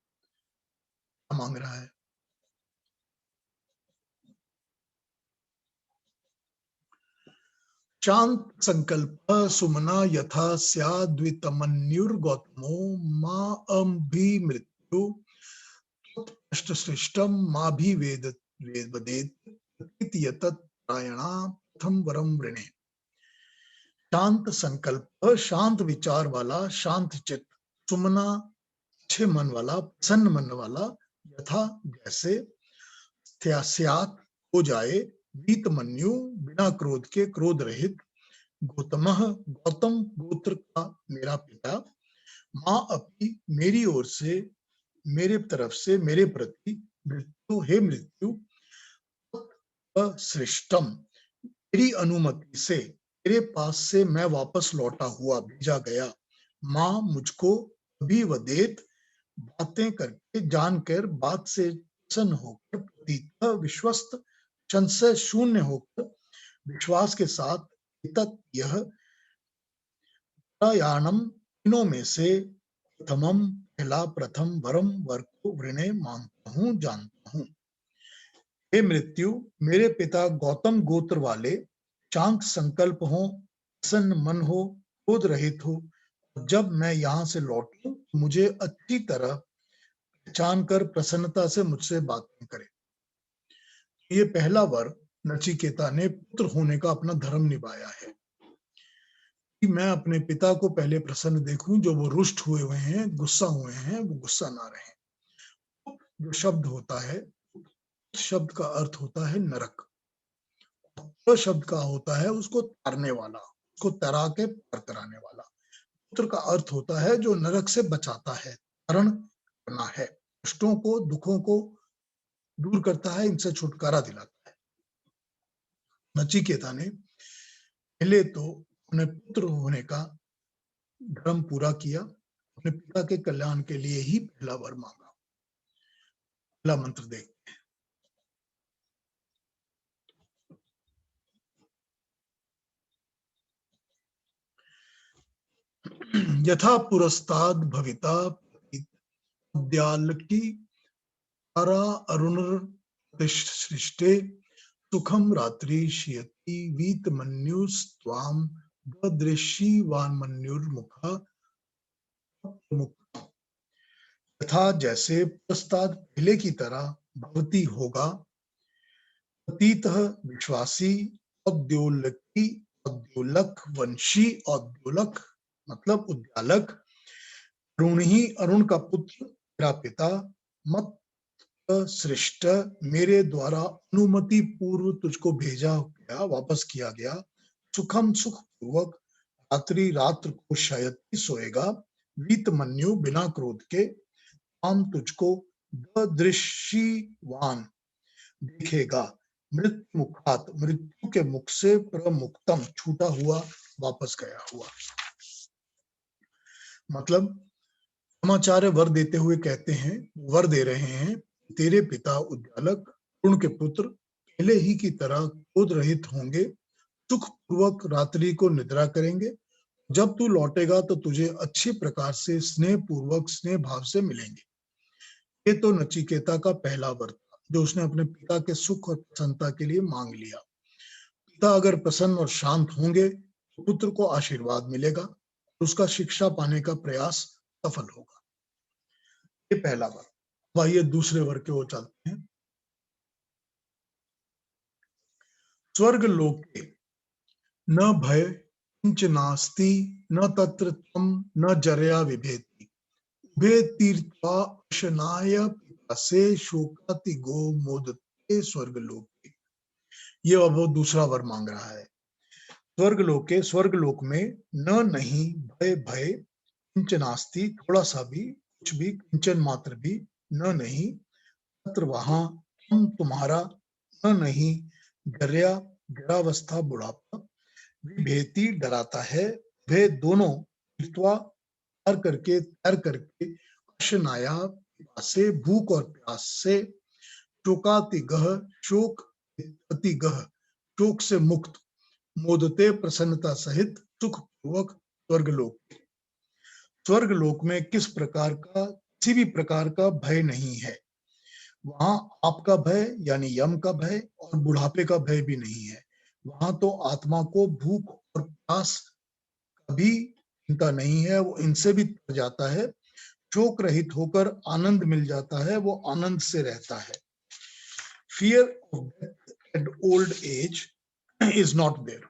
क्या मांग रहा है। शांत संकल्प सुमना यथा स्याद्वितमन्युर्गौतमो मां अभिमृत्यु अष्टश्रेष्ठम मां भी वेद वदेत यतत्प्रायणा प्रथम वरम वृणे। शांत संकल्प, शांत विचार वाला, शांत चित्त, सुमना अच्छे मन वाला, प्रसन्न मन वाला, यथा जैसे, स्यात् हो जाए, वीतमन्यु बिना क्रोध के, क्रोध रहित, गौतमः गौतम गोत्र का मेरा पिता, मां अपनी मेरी ओर से, मेरे तरफ से, मेरे प्रति, मृत्यु हे मृत्यु, श्रेष्ठम मेरी अनुमति से मेरे पास से मैं वापस लौटा हुआ भेजा गया, मां मुझको अभी वदेत बातें करके जानकर बात से प्रसन्न होकर प्रतीत विश्वस्त संशय शून्य होकर विश्वास के साथ एतत् यह प्रयाणम तीनों में से प्रथमम पहला प्रथम वरम वर को वृणे मानता हूँ, जानता हूँ। हे मृत्यु, मेरे पिता गौतम गोत्र वाले, शांत संकल्प हो, प्रसन्न मन हो, क्रोध रहित हो। जब मैं यहाँ से लौटूं तो मुझे अच्छी तरह पहचान कर प्रसन्नता से मुझसे बातें करे। ये पहला वर नचिकेता ने पुत्र होने का अपना धर्म निभाया है कि मैं अपने पिता को पहले प्रसन्न देखूं, जो वो रुष्ट हुए हैं, गुस्सा हुए हैं, वो गुस्सा ना रहे। जो शब्द होता है, शब्द का अर्थ होता है नरक। शब्द का होता है उसको तारने वाला, उसको तरा के पार कराने वाला। पुत्र का अर्थ होता है जो नरक से बचाता है, तरण करना है, कष्टों को, दुखों को दूर करता है, इनसे छुटकारा दिलाता है। नचिकेता ने पहले तो अपने पुत्र होने का धर्म पूरा किया, अपने पिता के कल्याण के लिए ही पहला वर मांगा। पहला मंत्र देख, यथा पुरस्ताद भविता दयालकी तारा अरुणसृष्टे सुखम रात्रि शियति वीतमन्युस्त्वाम दृश्यवान्मन्युर्मुखा तथा जैसे पुरस्ताद पहले की तरह भवती होगा, अतीत विश्वासी औद्योलकी औद्योलक वंशी औद्योलक मतलब उद्यालक अरुण ही अरुण का पुत्र मेरा पिता मत सृष्ट मेरे द्वारा अनुमति पूर्व तुझको भेजा गया, वापस किया गया, सुखम सुख पूर्वक रात्रि रात्र को शायद ही सोएगा, वीत मन्यु बिना क्रोध के, हम तुझको दृश्यवान देखेगा, मृत्यु मुखात मृत्यु के मुख से प्रमुक्तम छूटा हुआ, वापस गया हुआ। मतलब समाचार्य वर देते हुए कहते हैं, वर दे रहे हैं, तेरे पिता उद्यालक अरुण के पुत्र पहले ही की तरह क्रोध रहित होंगे, सुख पूर्वक रात्रि को निद्रा करेंगे। जब तू लौटेगा तो तुझे अच्छी प्रकार से स्नेह पूर्वक स्नेह भाव से मिलेंगे। ये तो नचिकेता का पहला वर था जो उसने अपने पिता के सुख और प्रसन्नता के लिए मांग लिया। पिता अगर प्रसन्न और शांत होंगे तो पुत्र को आशीर्वाद मिलेगा, उसका शिक्षा पाने का प्रयास सफल होगा। ये पहला वर। आइए दूसरे वर के ओर चलते हैं। स्वर्ग लोके न भय किंच नास्ति, न तत्र त्वं न जरया विभेति, उभे तीर्त्वा अशनाय पिपासे शोकाति गो मोदते स्वर्ग लोके। ये अब वो दूसरा वर मांग रहा है। स्वर्ग लोके, स्वर्ग लोक में न नहीं भय भय किंच नास्ति, थोड़ा सा भी, कुछ भी, किंचन मात्र भी, न नहीं, तत्र वहां, हम तुम्हारा, न नहीं, जर्या जरावस्था बुढ़ापा, विभेति डराता है, वे दोनों तीर्थवा तैर करके, तैर करके, अशनाया से भूख और प्यास से, शोकातिगह शोक अतिगह शोक से मुक्त, मोदते प्रसन्नता सहित सुख पूर्वक स्वर्गलोक। स्वर्गलोक में किस प्रकार का, किसी भी प्रकार का भय नहीं है। वहां आपका भय यानी यम का भय और बुढ़ापे का भय भी नहीं है। वहां तो आत्मा को भूख और प्यास का भी चिंता नहीं है, वो इनसे भी तर जाता है, शोक रहित होकर आनंद मिल जाता है, वो आनंद से रहता है। Fear of death at old age is not there.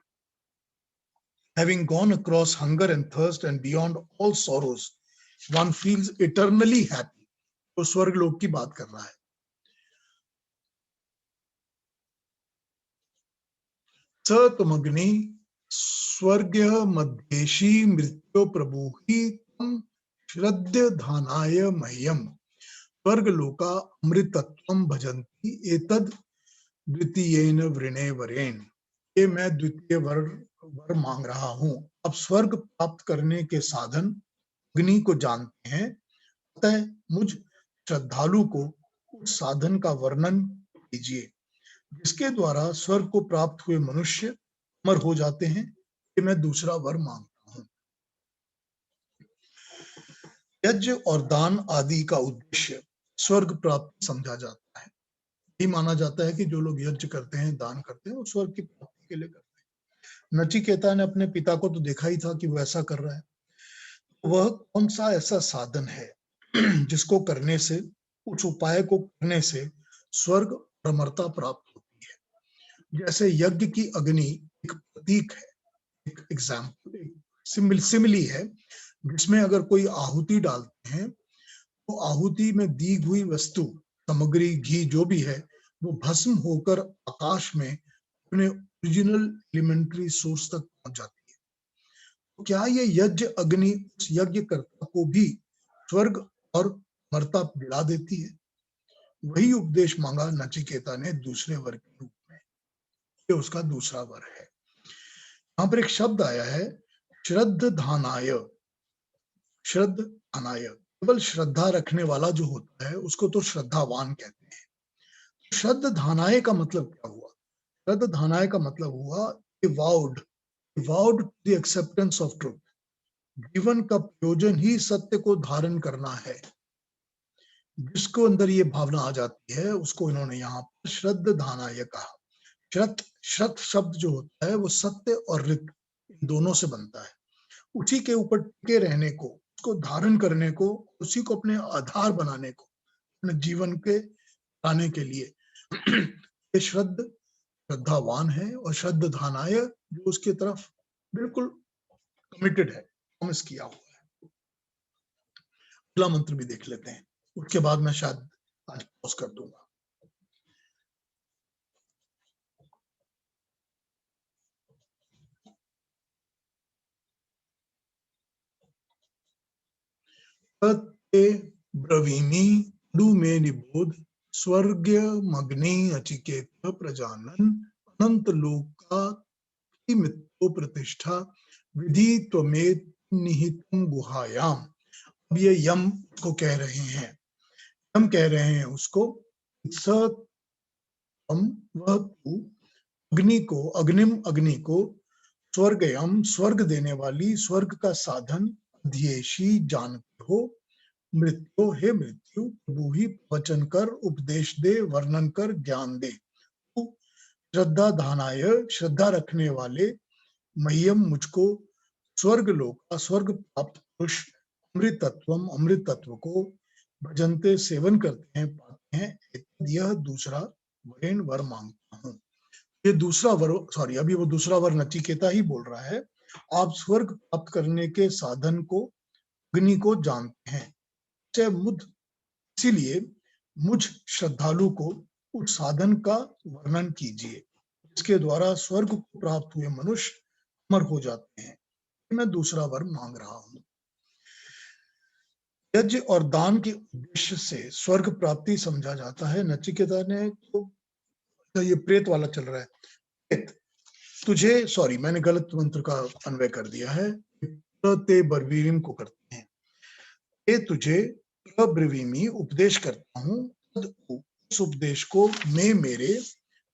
Having gone across hunger and thirst and beyond all sorrows, one feels eternally happy. तो स्वर्ग लोक की बात कर रहा है। स तुमग्नि स्वर्ग मध्येशी मृत्यो प्रभु ही तम श्रद्ध धानाय मह्यम स्वर्ग लोका अमृतत्वम भजन्ति एतद द्वितीयेन वृणे वरेण। ये मैं द्वितीय वर मांग रहा हूं। अब स्वर्ग प्राप्त करने के साधन अग्नि को जानते हैं, अतः मुझ श्रद्धालु को उस साधन का वर्णन कीजिए। जिसके द्वारा स्वर्ग को प्राप्त हुए मनुष्य अमर हो जाते हैं, कि मैं दूसरा वर मांगता हूं। यज्ञ और दान आदि का उद्देश्य स्वर्ग प्राप्ति समझा जाता है। यही माना जाता है कि जो लोग यज्ञ करते हैं, दान करते हैं, वो स्वर्ग की प्राप्ति के लिए करते हैं। नचिकेता ने अपने पिता को तो देखा ही था कि वो ऐसा कर रहा है। वह कौन सा ऐसा साधन है जिसको करने से, उस उपाय को करने से स्वर्ग और अमरता प्राप्त होती है। जैसे यज्ञ की अग्नि एक प्रतीक है, एक एग्जाम्पल, सिमिली है, जिसमें अगर कोई आहुति डालते हैं तो आहुति में दी हुई वस्तु, सामग्री, घी जो भी है, वो भस्म होकर आकाश में अपने ओरिजिनल एलिमेंट्री सोर्स तक पहुंच जाती है। तो क्या ये यज्ञ अग्नि उस यज्ञकर्ता को भी स्वर्ग और अमरता दिला देती है? वही उपदेश मांगा नचिकेता ने दूसरे वर के रूप में। ये उसका दूसरा वर है। यहाँ पर एक शब्द आया है, श्रद्धानाय। श्रद्धानाय, केवल श्रद्धा रखने वाला जो होता है उसको तो श्रद्धावान कहते हैं। श्रद्धानाय का मतलब क्या हुआ? श्रद्धानाय का मतलब हुआ vowed to the acceptance of truth। जीवन का प्रयोजन ही सत्य को धारण करना है। जिसको अंदर ये भावना आ जाती है उसको इन्होंने यहाँ पर श्रद्धानाय कहा। श्रत शब्द जो होता है वो सत्य और ऋत इन दोनों से बनता है। उसी के ऊपर टिके रहने को, उसको धारण करने को, उसी को अपने आधार बनाने को, अपने जीवन के लाने के लिए ये श्रद्धावान है, और श्रद्धानाय जो उसके तरफ बिल्कुल कमिटेड है, प्रॉमिस किया हुआ है। अगला मंत्र भी देख लेते हैं, उसके बाद मैं शायद आज पॉज कर दूंगा। ब्रवीमी डू में निबोध स्वर्ग मग्नि अचिकेत प्रजानन अनंत लोका मित्रो प्रतिष्ठा विधि त्वमेत निहितम गुहायाम। अब ये यम को कह रहे हैं, यम कह रहे हैं उसको, वह तू अग्नि को, अग्नि को स्वर्गयम स्वर्ग देने वाली, स्वर्ग का साधन ध्येशी जानते हो। मृत्यु हे मृत्यु, प्रभु ही वचन कर उपदेश दे, वर्णन कर ज्ञान दे। तू श्रद्धा धानाय, श्रद्धा रखने वाले, मह्यम मुझको, स्वर्ग लोक स्वर्ग प्राप्त पुरुष, अमृत तत्वम अमृत तत्व को, भजनते सेवन करते हैं, पाते हैं, यह दूसरा वरेन वर मांगता हूँ। ये दूसरा वर, सॉरी अभी वो दूसरा वर नचिकेता ही बोल रहा है। आप स्वर्ग प्राप्त करने के साधन को, अग्नि को जानते हैं, इसीलिए मुझ श्रद्धालु को उस साधन का वर्णन कीजिए जिसके द्वारा स्वर्ग को प्राप्त हुए मनुष्य अमर हो जाते हैं। मैं दूसरा वर मांग रहा हूं। यज्ञ और दान के उद्देश्य से स्वर्ग प्राप्ति समझा जाता है। नचिकेता ने तो ये प्रेत वाला चल रहा है। प्रेत, तुझे, सॉरी मैंने गलत मंत्र का अन्वय कर दिया है, ते बर्वीरिम को करते हैं। ये तुझे प्रब्रवीमी उपदेश करता हूँ, उस उपदेश को मैं मेरे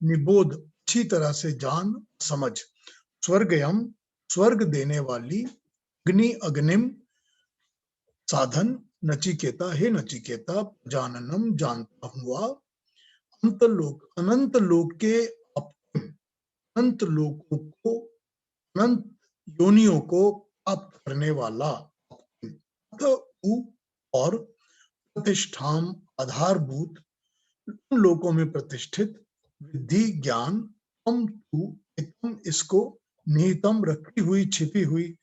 निबोध अच्छी तरह से जान समझ। स्वर्गयम स्वर्ग देने वाली, अग्नि अग्निम साधन, नचिकेता हे नचिकेता, जाननम जानता हुआ, अनंत लोक के अनंत लोकों को, अनंत योनियों को प्राप्त करने वाला, और प्रतिष्ठाम आधारभूत, उन लोकों में प्रतिष्ठित, विधि ज्ञान, तम तू तुम इसको, निहितम रखी हुई, छिपी हुई,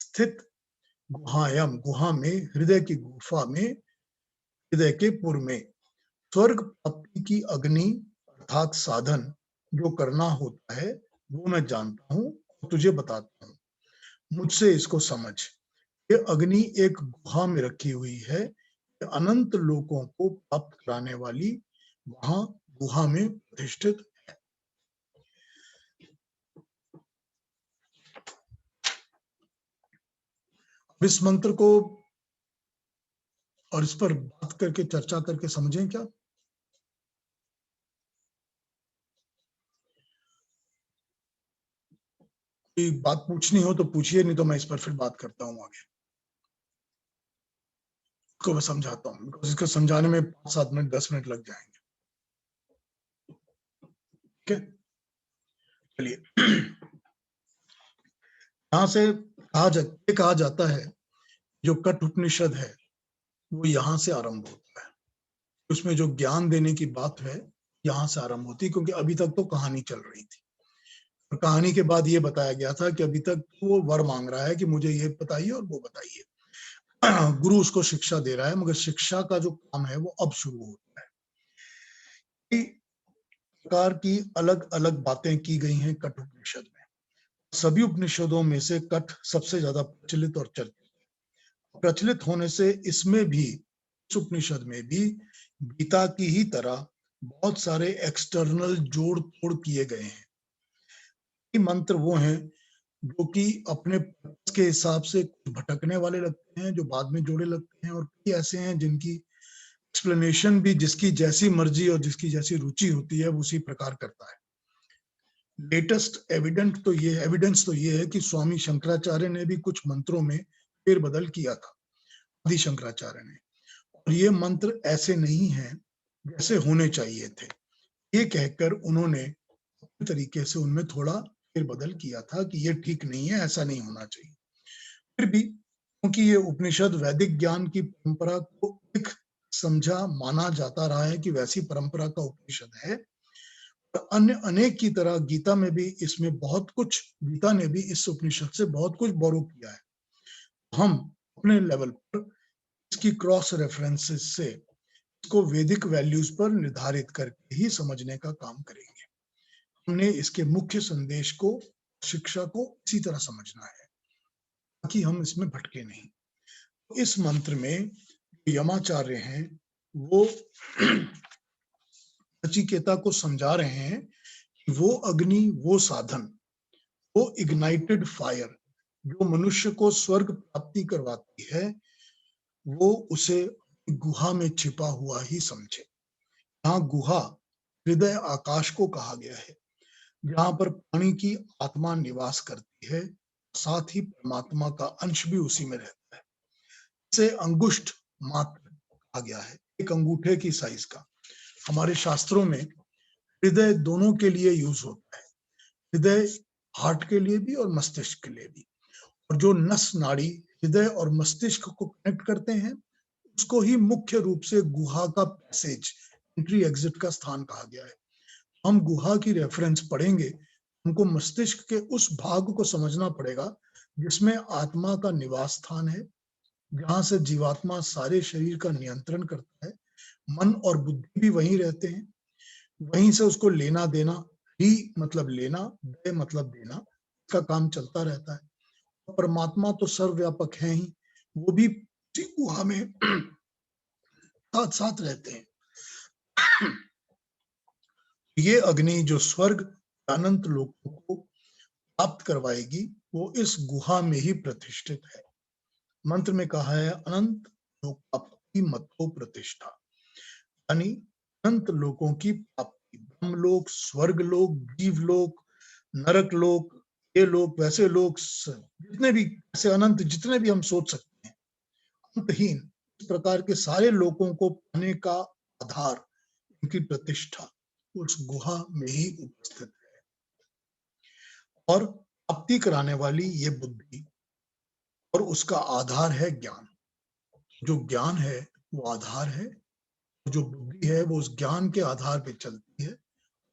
स्थित, गुहायम गुहा में, हृदय की गुफा में, हृदय के पूर्व में, स्वर्ग प्राप्ति की अग्नि अर्थात साधन जो करना होता है वो मैं जानता हूँ और तुझे बताता हूँ, मुझसे इसको समझ। ये अग्नि एक गुहा में रखी हुई है, अनंत लोकों को प्राप्त कराने वाली, वहां गुहा में प्रतिष्ठित है। इस मंत्र को और इस पर बात करके, चर्चा करके समझें क्या? कोई बात पूछनी हो तो पूछिए, नहीं तो मैं इस पर फिर बात करता हूँ आगे। इसको मैं समझाता हूँ, बिकॉज इसको समझाने में 5-7 मिनट 10 मिनट लग जाएंगे। ठीक है, चलिए। यहाँ से कहा जाता है जो कठ उपनिषद है वो यहाँ से आरंभ होता है। उसमें जो ज्ञान देने की बात है यहाँ से आरंभ होती है, क्योंकि अभी तक तो कहानी चल रही थी। और कहानी के बाद ये बताया गया था कि अभी तक वो वर मांग रहा है कि मुझे ये बताइए और वो बताइए। गुरु उसको शिक्षा दे रहा है, मगर शिक्षा का जो काम है वो अब शुरू होता है। कई प्रकार की अलग अलग बातें की गई हैं कठ उपनिषद में। सभी उपनिषदों में से कठ सबसे ज्यादा प्रचलित और प्रचलित होने से इसमें भी, इस उपनिषद में भी गीता की ही तरह बहुत सारे एक्सटर्नल जोड़ तोड़ किए गए हैं। ये मंत्र वो हैं जो कि अपने पर्पस के हिसाब से भटकने वाले लगते हैं, जो बाद में जोड़े लगते हैं, और कई ऐसे हैं जिनकी एक्सप्लेनेशन भी जिसकी जैसी मर्जी और जिसकी जैसी रुचि होती है वो उसी प्रकार करता है। लेटेस्ट एविडेंस तो ये है कि स्वामी शंकराचार्य ने भी कुछ मंत्रों में फेरबदल किया था, आदि शंकराचार्य ने, और ये मंत्र ऐसे नहीं हैं जैसे होने चाहिए थे। ये कहकर उन्होंने अपने तरीके से उनमें थोड़ा फेरबदल किया था कि ये ठीक नहीं है, ऐसा नहीं होना चाहिए। फिर भी क्योंकि ये उपनिषद वैदिक ज्ञान की परंपरा को एक समझा माना जाता रहा है कि वैसी परंपरा का उपनिषद है, अन्य अनेक की तरह गीता में भी इसमें बहुत कुछ, गीता ने भी इस उपनिषद से बहुत कुछ बोरो किया है। हम अपने लेवल पर इसकी क्रॉस रेफरेंसेस से इसको वैदिक वैल्यूज पर निर्धारित करके ही समझने का काम करेंगे। हमने इसके मुख्य संदेश को, शिक्षा को इसी तरह समझना है ताकि हम इसमें भटके नहीं। इस मंत्र में यमाचार्य हैं वो नचिकेता को समझा रहे हैं कि वो अग्नि, वो साधन, वो इग्नाइटेड फायर जो मनुष्य को स्वर्ग प्राप्ति करवाती है, वो उसे गुहा में छिपा हुआ ही समझे। यहाँ गुहा हृदय आकाश को कहा गया है, जहां पर पानी की आत्मा निवास करती है, साथ ही परमात्मा का अंश भी उसी में रहता है। इसे अंगुष्ठ मात्र कहा गया है, एक अंगूठे की साइज का। हमारे शास्त्रों में हृदय दोनों के लिए यूज होता है, हृदय हार्ट के लिए भी और मस्तिष्क के लिए भी। और जो नस नाड़ी हृदय और मस्तिष्क को कनेक्ट करते हैं उसको ही मुख्य रूप से गुहा का पैसेज, एंट्री एग्जिट का स्थान कहा गया है। हम गुहा की रेफरेंस पढ़ेंगे, हमको मस्तिष्क के उस भाग को समझना पड़ेगा जिसमें आत्मा का निवास स्थान है, जहां से जीवात्मा सारे शरीर का नियंत्रण करता है। मन और बुद्धि भी वहीं रहते हैं, वहीं से उसको लेना देना, ही मतलब लेना, दे मतलब देना, का काम चलता रहता है। परमात्मा तो सर्वव्यापक है ही, वो भी उसी गुहा में साथ साथ रहते हैं। ये अग्नि जो स्वर्ग अनंत लोकों को प्राप्त करवाएगी वो इस गुहा में ही प्रतिष्ठित है। मंत्र में कहा है अनंत लोकाप्ति मतो प्रतिष्ठा, यानी अनंत लोकों की प्राप्ति, ब्रह्मलोक, स्वर्ग लोक, जीव लोक, नरक लोक, ये लोक, वैसे लोक, जितने भी ऐसे अनंत जितने भी हम सोच सकते हैं, अंतहीन, इस प्रकार के सारे लोकों को पाने का आधार, उनकी प्रतिष्ठा उस गुहा में ही उपस्थित है। और प्राप्ति कराने वाली ये बुद्धि, और उसका आधार है ज्ञान। जो ज्ञान है वो आधार है, जो बुद्धि है वो उस ज्ञान के आधार पे चलती है,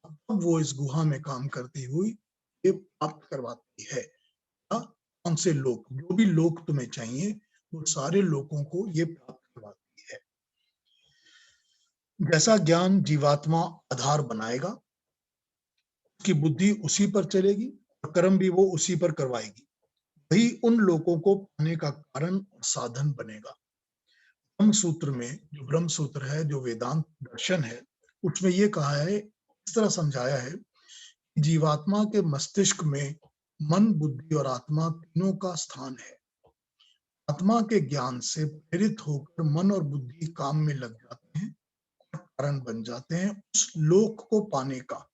अब वो इस गुहा में काम करती हुई ये प्राप्त करवाती है। कौन से लोक, जो भी लोक तुम्हें चाहिए वो सारे लोकों को ये प्राप्त करवाती है। जैसा ज्ञान जीवात्मा आधार बनाएगा, उसकी बुद्धि उसी पर चलेगी और कर्म भी वो उसी पर करवाएगी, वही उन लोगों को पाने का कारण और साधन बनेगा। ब्रह्म सूत्र में, जो ब्रह्म सूत्र है, जो वेदांत दर्शन है, उसमें ये कहा है, इस तरह समझाया है, जीवात्मा के मस्तिष्क में मन, बुद्धि और आत्मा तीनों का स्थान है। आत्मा के ज्ञान से प्रेरित होकर मन और बुद्धि काम में लग जाते हैं, कारण बन जाते हैं उस लोक को पाने का,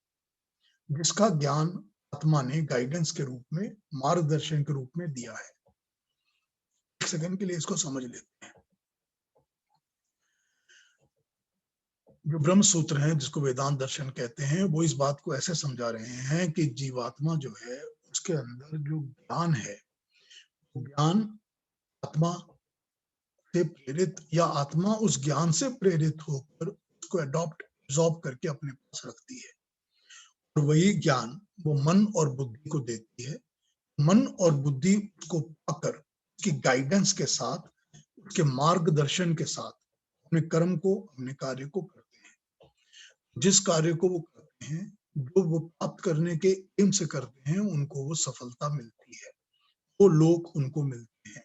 जिसका ज्ञान आत्मा ने गाइडेंस के रूप में, मार्गदर्शन के रूप में दिया है। एक सेकंड के लिए इसको समझ लेते हैं। जो ब्रह्म सूत्र है, जिसको वेदांत दर्शन कहते हैं, वो इस बात को ऐसे समझा रहे हैं कि जीवात्मा जो है उसके अंदर जो ज्ञान है, ज्ञान आत्मा से प्रेरित या आत्मा उस ज्ञान से प्रेरित होकर उसको अडॉप्ट एब्जॉर्ब करके अपने पास रखती है। और वही ज्ञान वो मन और बुद्धि को देती है। मन और बुद्धि उसको पाकर उसकी गाइडेंस के साथ, उसके मार्गदर्शन के साथ अपने कर्म को, अपने कार्य को करते हैं। जिस कार्य को वो करते हैं, जो वो प्राप्त करने के एम से करते हैं, उनको वो सफलता मिलती है, वो लोग उनको मिलते हैं।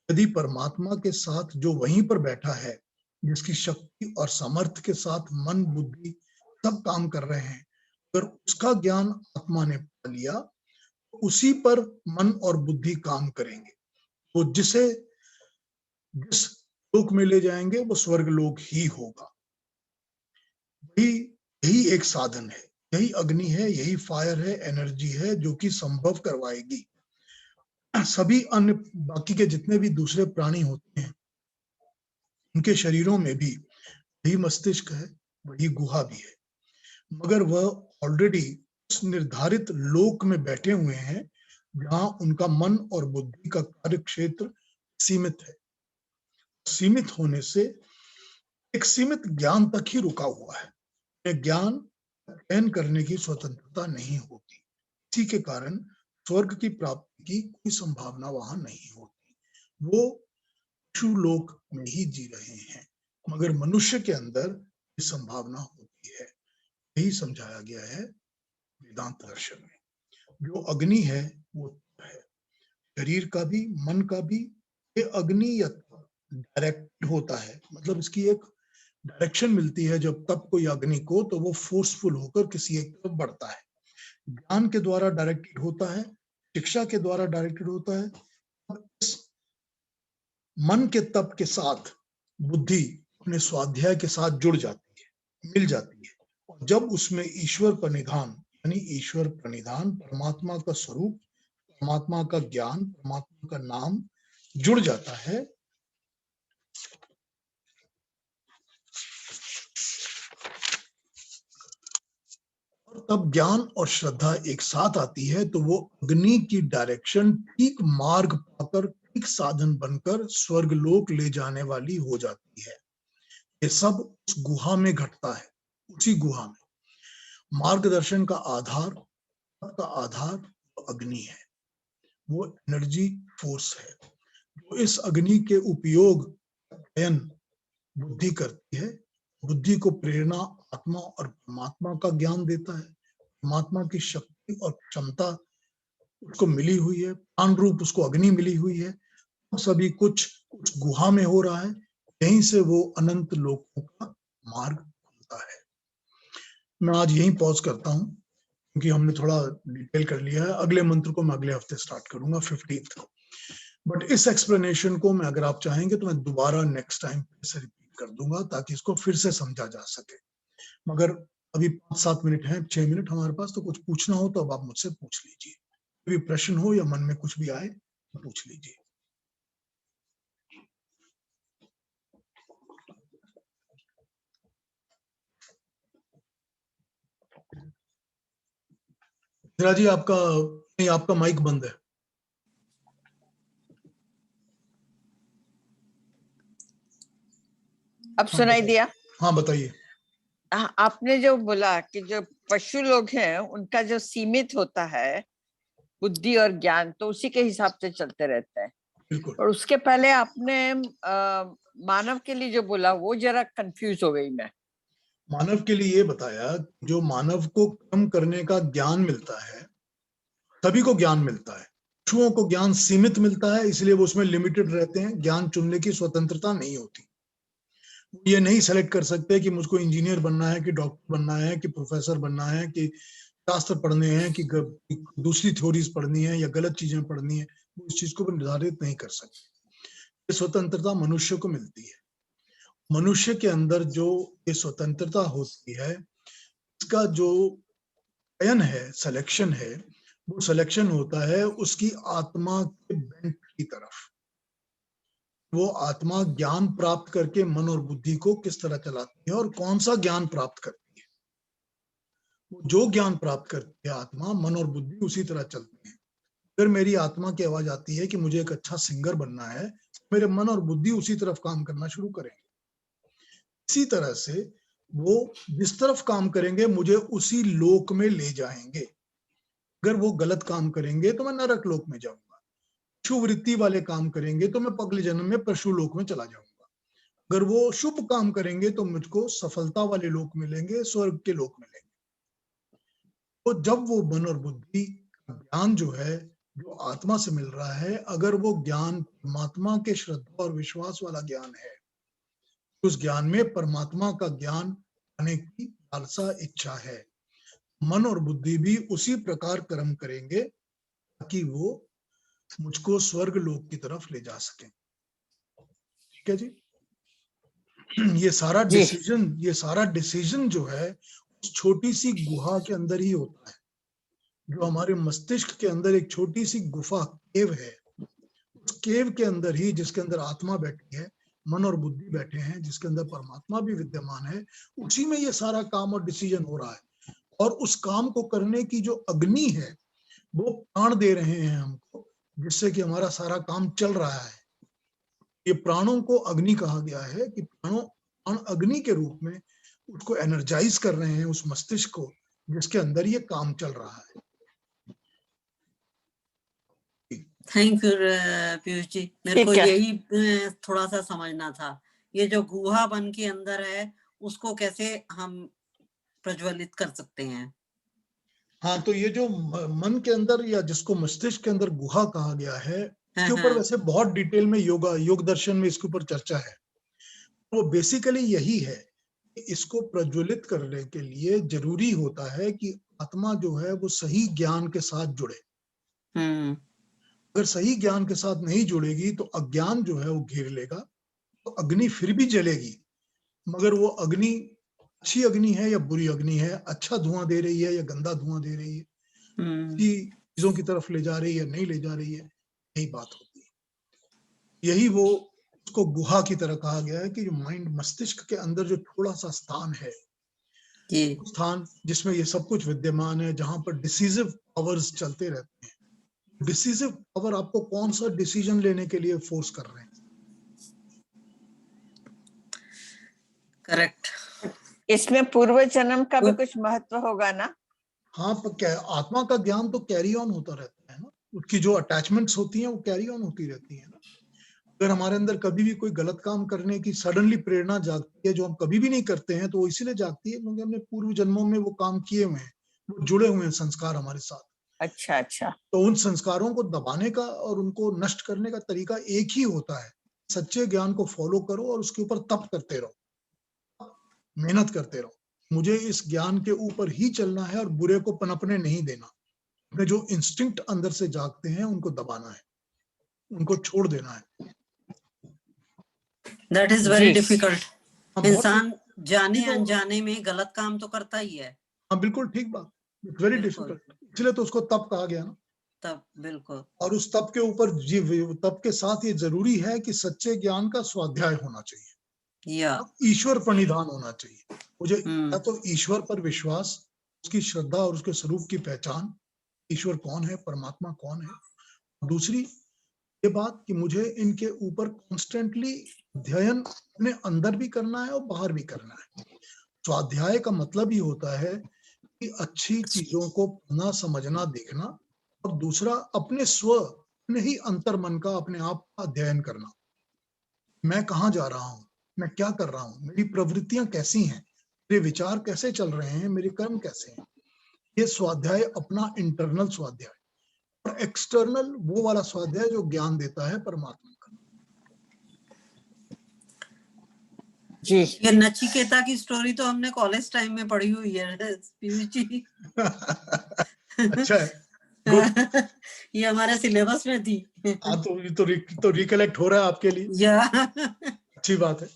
यदि परमात्मा के साथ जो वहीं पर बैठा है, जिसकी शक्ति और सामर्थ्य के साथ मन बुद्धि सब काम कर रहे हैं, अगर उसका ज्ञान आत्मा ने पा लिया, उसी पर मन और बुद्धि काम करेंगे। वो जिस लोक में ले जाएंगे वो स्वर्ग लोक ही होगा। यही एक साधन है, यही अग्नि है, यही फायर है, एनर्जी है जो कि संभव करवाएगी। सभी अन्य बाकी के जितने भी दूसरे प्राणी होते हैं, उनके शरीरों में भी वही मस्तिष्क है, वही गुहा भी है, मगर वह ऑलरेडी उस निर्धारित लोक में बैठे हुए हैं जहां उनका मन और बुद्धि का कार्य क्षेत्र सीमित है। सीमित होने से एक सीमित ज्ञान तक ही रुका हुआ है। ज्ञान अध्ययन करने की स्वतंत्रता नहीं होती। इसी के कारण स्वर्ग की प्राप्ति की कोई संभावना वहां नहीं होती। वो लोक में ही जी रहे हैं, मगर मनुष्य के अंदर ये संभावना होती है। यही समझाया गया है वेदांत दर्शन में। जो अग्नि है वो है, शरीर का भी, मन का भी। ये अग्नि या डायरेक्ट होता है, मतलब इसकी एक डायरेक्शन मिलती है। जब तब कोई अग्नि को, तो वो फोर्सफुल होकर किसी एक तरफ बढ़ता है। ज्ञान के द्वारा डायरेक्टेड होता है, शिक्षा के द्वारा डायरेक्टेड होता है। इस मन के तप के साथ बुद्धि अपने स्वाध्याय के साथ जुड़ जाती है, मिल जाती है। और जब उसमें ईश्वर प्रणिधान, यानी ईश्वर प्रणिधान, परमात्मा का स्वरूप, परमात्मा का ज्ञान, परमात्मा का नाम जुड़ जाता है, और तब ज्ञान और श्रद्धा एक साथ आती है, तो वो अग्नि की डायरेक्शन ठीक मार्ग पाकर, ठीक साधन बनकर स्वर्गलोक ले जाने वाली हो जाती है। ये सब उस गुहा में घटता है। उसी गुहा में मार्गदर्शन का आधार, का आधार अग्नि है। वो एनर्जी फोर्स है जो इस अग्नि के उपयोग अध्ययन बुद्धि करती है। बुद्धि को प्रेरणा आत्मा और परमात्मा का ज्ञान देता है। परमात्मा की शक्ति और क्षमता उसको मिली हुई है, प्राण रूप उसको अग्नि मिली हुई है। सभी कुछ उस गुहा में हो रहा है। यहीं से वो अनंत लोकों का मार्ग खुलता है। मैं आज यहीं पॉज करता हूं, क्योंकि हमने थोड़ा डिटेल कर लिया है। अगले मंत्र को मैं अगले हफ्ते स्टार्ट करूंगा, 15th को। बट इस एक्सप्लेनेशन को मैं, अगर आप चाहेंगे तो मैं दोबारा नेक्स्ट टाइम से रिपीट कर दूंगा, ताकि इसको फिर से समझा जा सके। मगर अभी 5-7 मिनट है, 6 मिनट हमारे पास, तो कुछ पूछना हो तो अब आप मुझसे पूछ लीजिए। कोई प्रश्न हो या मन में कुछ भी आए तो पूछ लीजिए। इंदिरा जी, आपका नहीं, आपका माइक बंद है। अब सुनाई दिया? हाँ, बताइए। आपने जो बोला कि जो पशु लोग हैं उनका जो सीमित होता है बुद्धि और ज्ञान, तो उसी के हिसाब से चलते रहते हैं। बिल्कुल। और उसके पहले आपने मानव के लिए जो बोला वो जरा कंफ्यूज हो गई मैं। मानव के लिए ये बताया, जो मानव को कर्म करने का ज्ञान मिलता है, सभी को ज्ञान मिलता है। पशुओं को ज्ञान सीमित मिलता है, इसलिए वो उसमें लिमिटेड रहते हैं। ज्ञान चुनने की स्वतंत्रता नहीं होती। ये नहीं सेलेक्ट कर सकते कि मुझको इंजीनियर बनना है, कि डॉक्टर बनना है, कि प्रोफेसर बनना है, कि शास्त्र पढ़ने हैं, कि दूसरी थ्योरीज पढ़नी है या गलत चीजें पढ़नी है। वो इस चीज को निर्धारित नहीं कर सकते। ये स्वतंत्रता मनुष्य को मिलती है। मनुष्य के अंदर जो ये स्वतंत्रता होती है, इसका जो चयन है, सिलेक्शन है, वो सिलेक्शन होता है उसकी आत्मा के बेंट की तरफ। वो आत्मा ज्ञान प्राप्त करके मन और बुद्धि को किस तरह चलाती है और कौन सा ज्ञान प्राप्त करती है। वो जो ज्ञान प्राप्त करती है आत्मा, मन और बुद्धि उसी तरह चलती है। अगर मेरी आत्मा की आवाज आती है कि मुझे एक अच्छा सिंगर बनना है, मेरे मन और बुद्धि उसी तरफ काम करना शुरू करेंगे। इसी तरह से वो जिस तरफ काम करेंगे मुझे उसी लोक में ले जाएंगे। अगर वो गलत काम करेंगे तो मैं नरक लोक में जाऊंगा, शुभ वृत्ति वाले काम करेंगे तो मैं अगले जन्म में पशु लोक में चला जाऊंगा। अगर वो शुभ काम करेंगे तो मुझको सफलता वाले लोक मिलेंगे, स्वर्ग के लोक मिलेंगे। तो जब वो मन और बुद्धि का ज्ञान जो है, जो आत्मा से मिल रहा है, अगर वो ज्ञान परमात्मा के श्रद्धा और विश्वास वाला ज्ञान है, उस ज्ञान में परमात्मा का ज्ञान पाने की लालसा, इच्छा है, मन और बुद्धि भी उसी प्रकार कर्म करेंगे ताकि वो मुझको स्वर्ग लोक की तरफ ले जा सके। ठीक है जी। ये सारा डिसीजन जो है उस छोटी सी गुहा के अंदर ही होता है। जो हमारे मस्तिष्क के अंदर एक छोटी सी गुफा, केव है, उस केव के अंदर ही, जिसके अंदर आत्मा बैठी है, मन और बुद्धि बैठे हैं, जिसके अंदर परमात्मा भी विद्यमान है, उसी में ये सारा काम और डिसीजन हो रहा है। और उस काम को करने की जो अग्नि है, वो प्राण दे रहे हैं हमको, जिससे कि हमारा सारा काम चल रहा है। ये प्राणों को अग्नि कहा गया है कि प्राण अग्नि के रूप में उसको एनर्जाइज कर रहे हैं, उस मस्तिष्क को जिसके अंदर ये काम चल रहा है। Thank you Piyush ji. मेरे को यही थोड़ा सा समझना था, ये जो गुहा बन के अंदर है उसको कैसे हम प्रज्वलित कर सकते हैं। हाँ, तो ये जो मन के अंदर या जिसको मस्तिष्क के अंदर गुहा कहा गया है, इसके ऊपर वैसे बहुत डिटेल में योग दर्शन में इसके ऊपर चर्चा है। वो बेसिकली यही है कि इसको प्रज्वलित करने के लिए जरूरी होता है कि आत्मा जो है वो सही ज्ञान के साथ जुड़े। अगर सही ज्ञान के साथ नहीं जुड़ेगी तो अज्ञान जो है वो घेर लेगा, तो अग्नि फिर भी जलेगी, मगर वो अग्नि अच्छी अग्नि है या बुरी अग्नि है, अच्छा धुआं दे रही है या गंदा धुआं दे रही है, चीजों की तरफ ले जा रही है, नहीं ले जा रही है, यही बात होती है। यही वो उसको गुहा की तरह कहा गया है कि जो माइंड, मस्तिष्क के अंदर जो थोड़ा सा स्थान है, स्थान जिसमें ये सब कुछ विद्यमान है, जहां पर डिसीजिव पावर्स चलते रहते हैं। डिसीजिव पावर आपको कौन सा डिसीजन लेने के लिए फोर्स कर रहे हैं? करेक्ट। इसमें पूर्व जन्म का भी कुछ महत्व होगा ना? हाँ, पर आत्मा का ज्ञान तो कैरी ऑन होता रहता है ना, उसकी जो अटैचमेंट्स होती हैं वो कैरी ऑन होती रहती है ना। अगर हमारे अंदर कभी भी कोई गलत काम करने की सडनली प्रेरणा जागती है, जो हम कभी भी नहीं करते हैं, तो वो इसीलिए जागती है क्योंकि हमने पूर्व जन्मों में वो काम किए हुए हैं, वो जुड़े हुए हैं संस्कार हमारे साथ। अच्छा। तो उन संस्कारों को दबाने का और उनको नष्ट करने का तरीका एक ही होता है, सच्चे ज्ञान को फॉलो करो और उसके ऊपर तप करते रहो, मेहनत करते रहो। मुझे इस ज्ञान के ऊपर ही चलना है और बुरे को पनपने नहीं देना। अपने जो इंस्टिंक्ट अंदर से जागते हैं उनको दबाना है, उनको छोड़ देना है। That is very difficult. इंसान जाने अनजाने में गलत काम तो करता ही है। हाँ, बिल्कुल ठीक बात, वेरी डिफिकल्ट। इसलिए तो उसको तप कहा गया ना। तप, बिल्कुल। और उस तप के ऊपर तप के साथ ये जरूरी है कि सच्चे ज्ञान का स्वाध्याय होना चाहिए, ईश्वर प्रणिधान होना चाहिए। मुझे या तो ईश्वर पर विश्वास, उसकी श्रद्धा और उसके स्वरूप की पहचान, ईश्वर कौन है, परमात्मा कौन है। दूसरी ये बात कि मुझे इनके ऊपर कॉन्स्टेंटली अध्ययन अपने अंदर भी करना है और बाहर भी करना है। स्वाध्याय का मतलब ही होता है कि अच्छी चीजों को पढ़ना, समझना, देखना, और दूसरा अपने अपने ही अंतर मन का, अपने आप का अध्ययन करना। मैं कहाँ जा रहा हूँ, मैं क्या कर रहा हूँ, मेरी प्रवृत्तियां कैसी हैं, मेरे विचार कैसे चल रहे हैं, मेरे कर्म कैसे हैं। ये स्वाध्याय अपना इंटरनल स्वाध्याय, और एक्सटर्नल वो वाला स्वाध्याय जो ज्ञान देता है परमात्मा का। जी, ये नचिकेता की स्टोरी तो हमने कॉलेज टाइम में पढ़ी हुई है पीयूष जी। अच्छा है, गुड। ये हमारे सिलेबस में थी। हाँ, तो रिकलेक्ट हो रहा है आपके लिए, अच्छी बात है।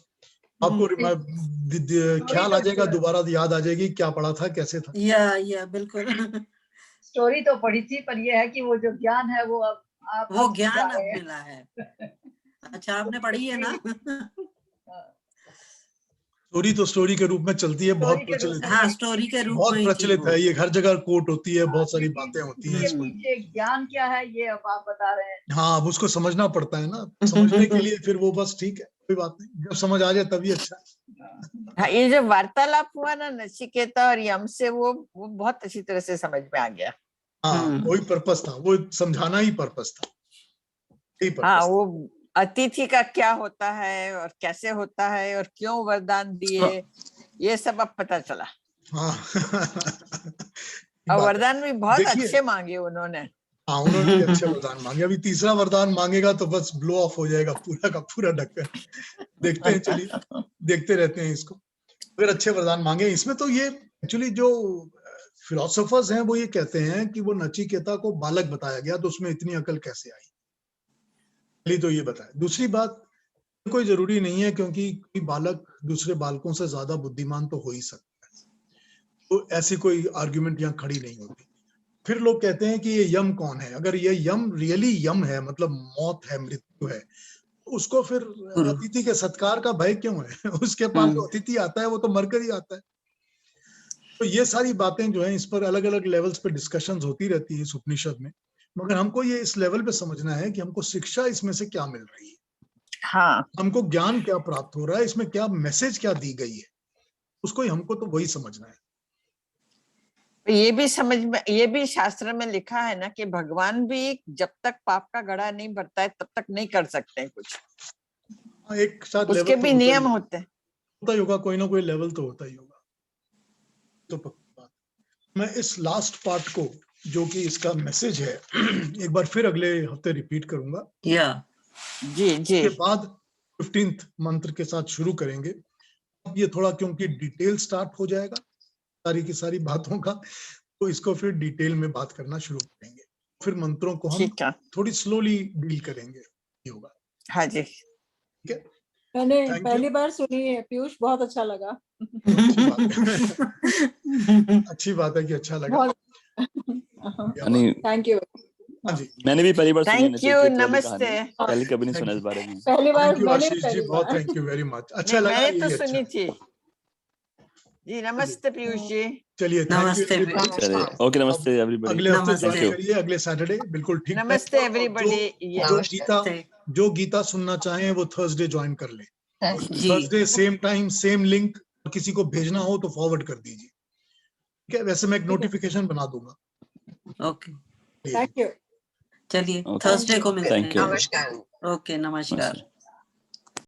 आपको ख्याल आ जाएगा, दोबारा याद आ जाएगी क्या पढ़ा था, कैसे था। या बिल्कुल। स्टोरी तो पढ़ी थी, पर यह है कि वो जो ज्ञान है वो अब आप वो हम ज्ञान समझा अब रहे हैं। मिला है। अच्छा, आपने पढ़ी है ना? स्टोरी तो स्टोरी के रूप में चलती है, बहुत स्टोरी के रूप प्रचलित में है, हाँ, स्टोरी के रूप बहुत में ही थी प्रचलित वो। है, ये हर जगह कोट होती है, बहुत सारी लेकिन बातें होती हैं इसके इसमें। पीछे ज्ञान क्या है ये अब आप बता रहे हैं। हाँ, अब उसको समझना पड़ता है ना, समझने के लिए फिर वो बस ठीक है, कोई बात नहीं, जब समझ आ जाए तभी अच्छा है। हाँ, ये जो वार्तालाप हुआ ना नचिकेता और यम से, वो बहुत अच्छी तरह से समझ में आ गया। हाँ, वही पर्पस था, वो समझाना ही पर्पस था, यही हाँ, पर्पस। वो अतिथि का क्या होता है और कैसे होता है और क्यों वरदान दिए, ये सब अब पता चला। हाँ। और बात है। वरदान भी बहुत देखिए, अच्छे मांगे उन्होंने। हाँ, उन्होंने भी अच्छे वरदान मांगे, अभी तीसरा वरदान मांगेगा तो बस ब्लो ऑफ हो जाएगा पूरा का पूरा ढक्कन। देखते हैं, चलिए देखते रहते हैं इसको, अगर अच्छे वरदान मांगे इसमें। तो ये एक्चुअली जो फिलोसोफर्स हैं वो ये कहते हैं कि वो नचिकेता को बालक बताया गया, तो उसमें इतनी अकल कैसे आई, पहली तो ये बताया। दूसरी बात, कोई जरूरी नहीं है, क्योंकि कोई बालक दूसरे बालकों से ज्यादा बुद्धिमान तो हो ही सकता है, तो ऐसी कोई आर्ग्यूमेंट यहाँ खड़ी नहीं होती। फिर लोग कहते हैं कि ये यम कौन है, अगर ये यम रियली यम है, मतलब मौत है, मृत्यु है, उसको फिर अतिथि के सत्कार का भय क्यों है? उसके पास जो अतिथि आता है वो तो मरकर ही आता है। तो ये सारी बातें जो है, इस पर अलग अलग लेवल्स पे डिस्कशंस होती रहती है इस उपनिषद में, मगर हमको ये इस लेवल पे समझना है कि हमको शिक्षा इसमें से क्या मिल रही है, हाँ, हमको ज्ञान क्या प्राप्त हो रहा है, इसमें क्या मैसेज क्या दी गई है, उसको ही हमको तो वही समझना है। ये भी समझ में, ये भी शास्त्र में लिखा है ना कि भगवान भी जब तक पाप का घड़ा नहीं भरता है तब तक नहीं कर सकते हैं कुछ, एक साथ उसके लेवल तो भी नियम होते हैं। होता ही होगा, कोई ना कोई लेवल तो होता ही होगा, तो पक्की बात। मैं इस लास्ट पार्ट को, जो कि इसका मैसेज है, एक बार फिर अगले हफ्ते रिपीट करूंगा। या जी जी, उसके बाद 15th मंत्र के साथ शुरू करेंगे। अब ये थोड़ा क्योंकि डिटेल स्टार्ट हो जाएगा सारी की सारी बातों का, तो इसको फिर डिटेल में बात करना शुरू करेंगे, फिर मंत्रों को हम ठीक है। थोड़ी स्लोली डील करेंगे, ये होगा, हाँ जी, ठीक है। मैंने Thank you. पहली बार सुनी है पीयूष, बहुत अच्छा लगा। अच्छी बात है। अच्छी बात है कि अच्छा लगा। बहुत थैंक यू। हाँ जी, मैंने भी पहली बार सुनी है थैंक यू, नचिकेता वाली नमस्ते। कहानी, पहले कभी नहीं सुना इस बारे में। पहली बार थैंक यू मैंने आशीष जी, पहली बहुत बार। थैंक यू वेरी मच, अच्छा नहीं, लगा, मैंने तो यही अच्छा सुनी है। थी जी। नमस्ते पीयूष जी। चलिए, थैंक यू नमस्ते एवरीबॉडी। चलिए, ओके, नमस्ते एवरीबॉडी। अगले हफ्ते नमस्ते। ज्वाइन करिए, अगले सैटरडे, बिल्कुल ठीक है। नमस्ते और एवरीबॉडी। जो गीता सुनना चाहें वो थर्सडे ज्वाइन कर ले, जी, Thursday same time same link, किसी को भेजना हो तो फॉरवर्ड कर दीजिए, ठीक है। वैसे मैं एक नोटिफिकेशन बना दूंगा। Okay, thank you. चलिए Okay. थर्सडे को मिलते Thank you. हैं। ओके, नमस्कार।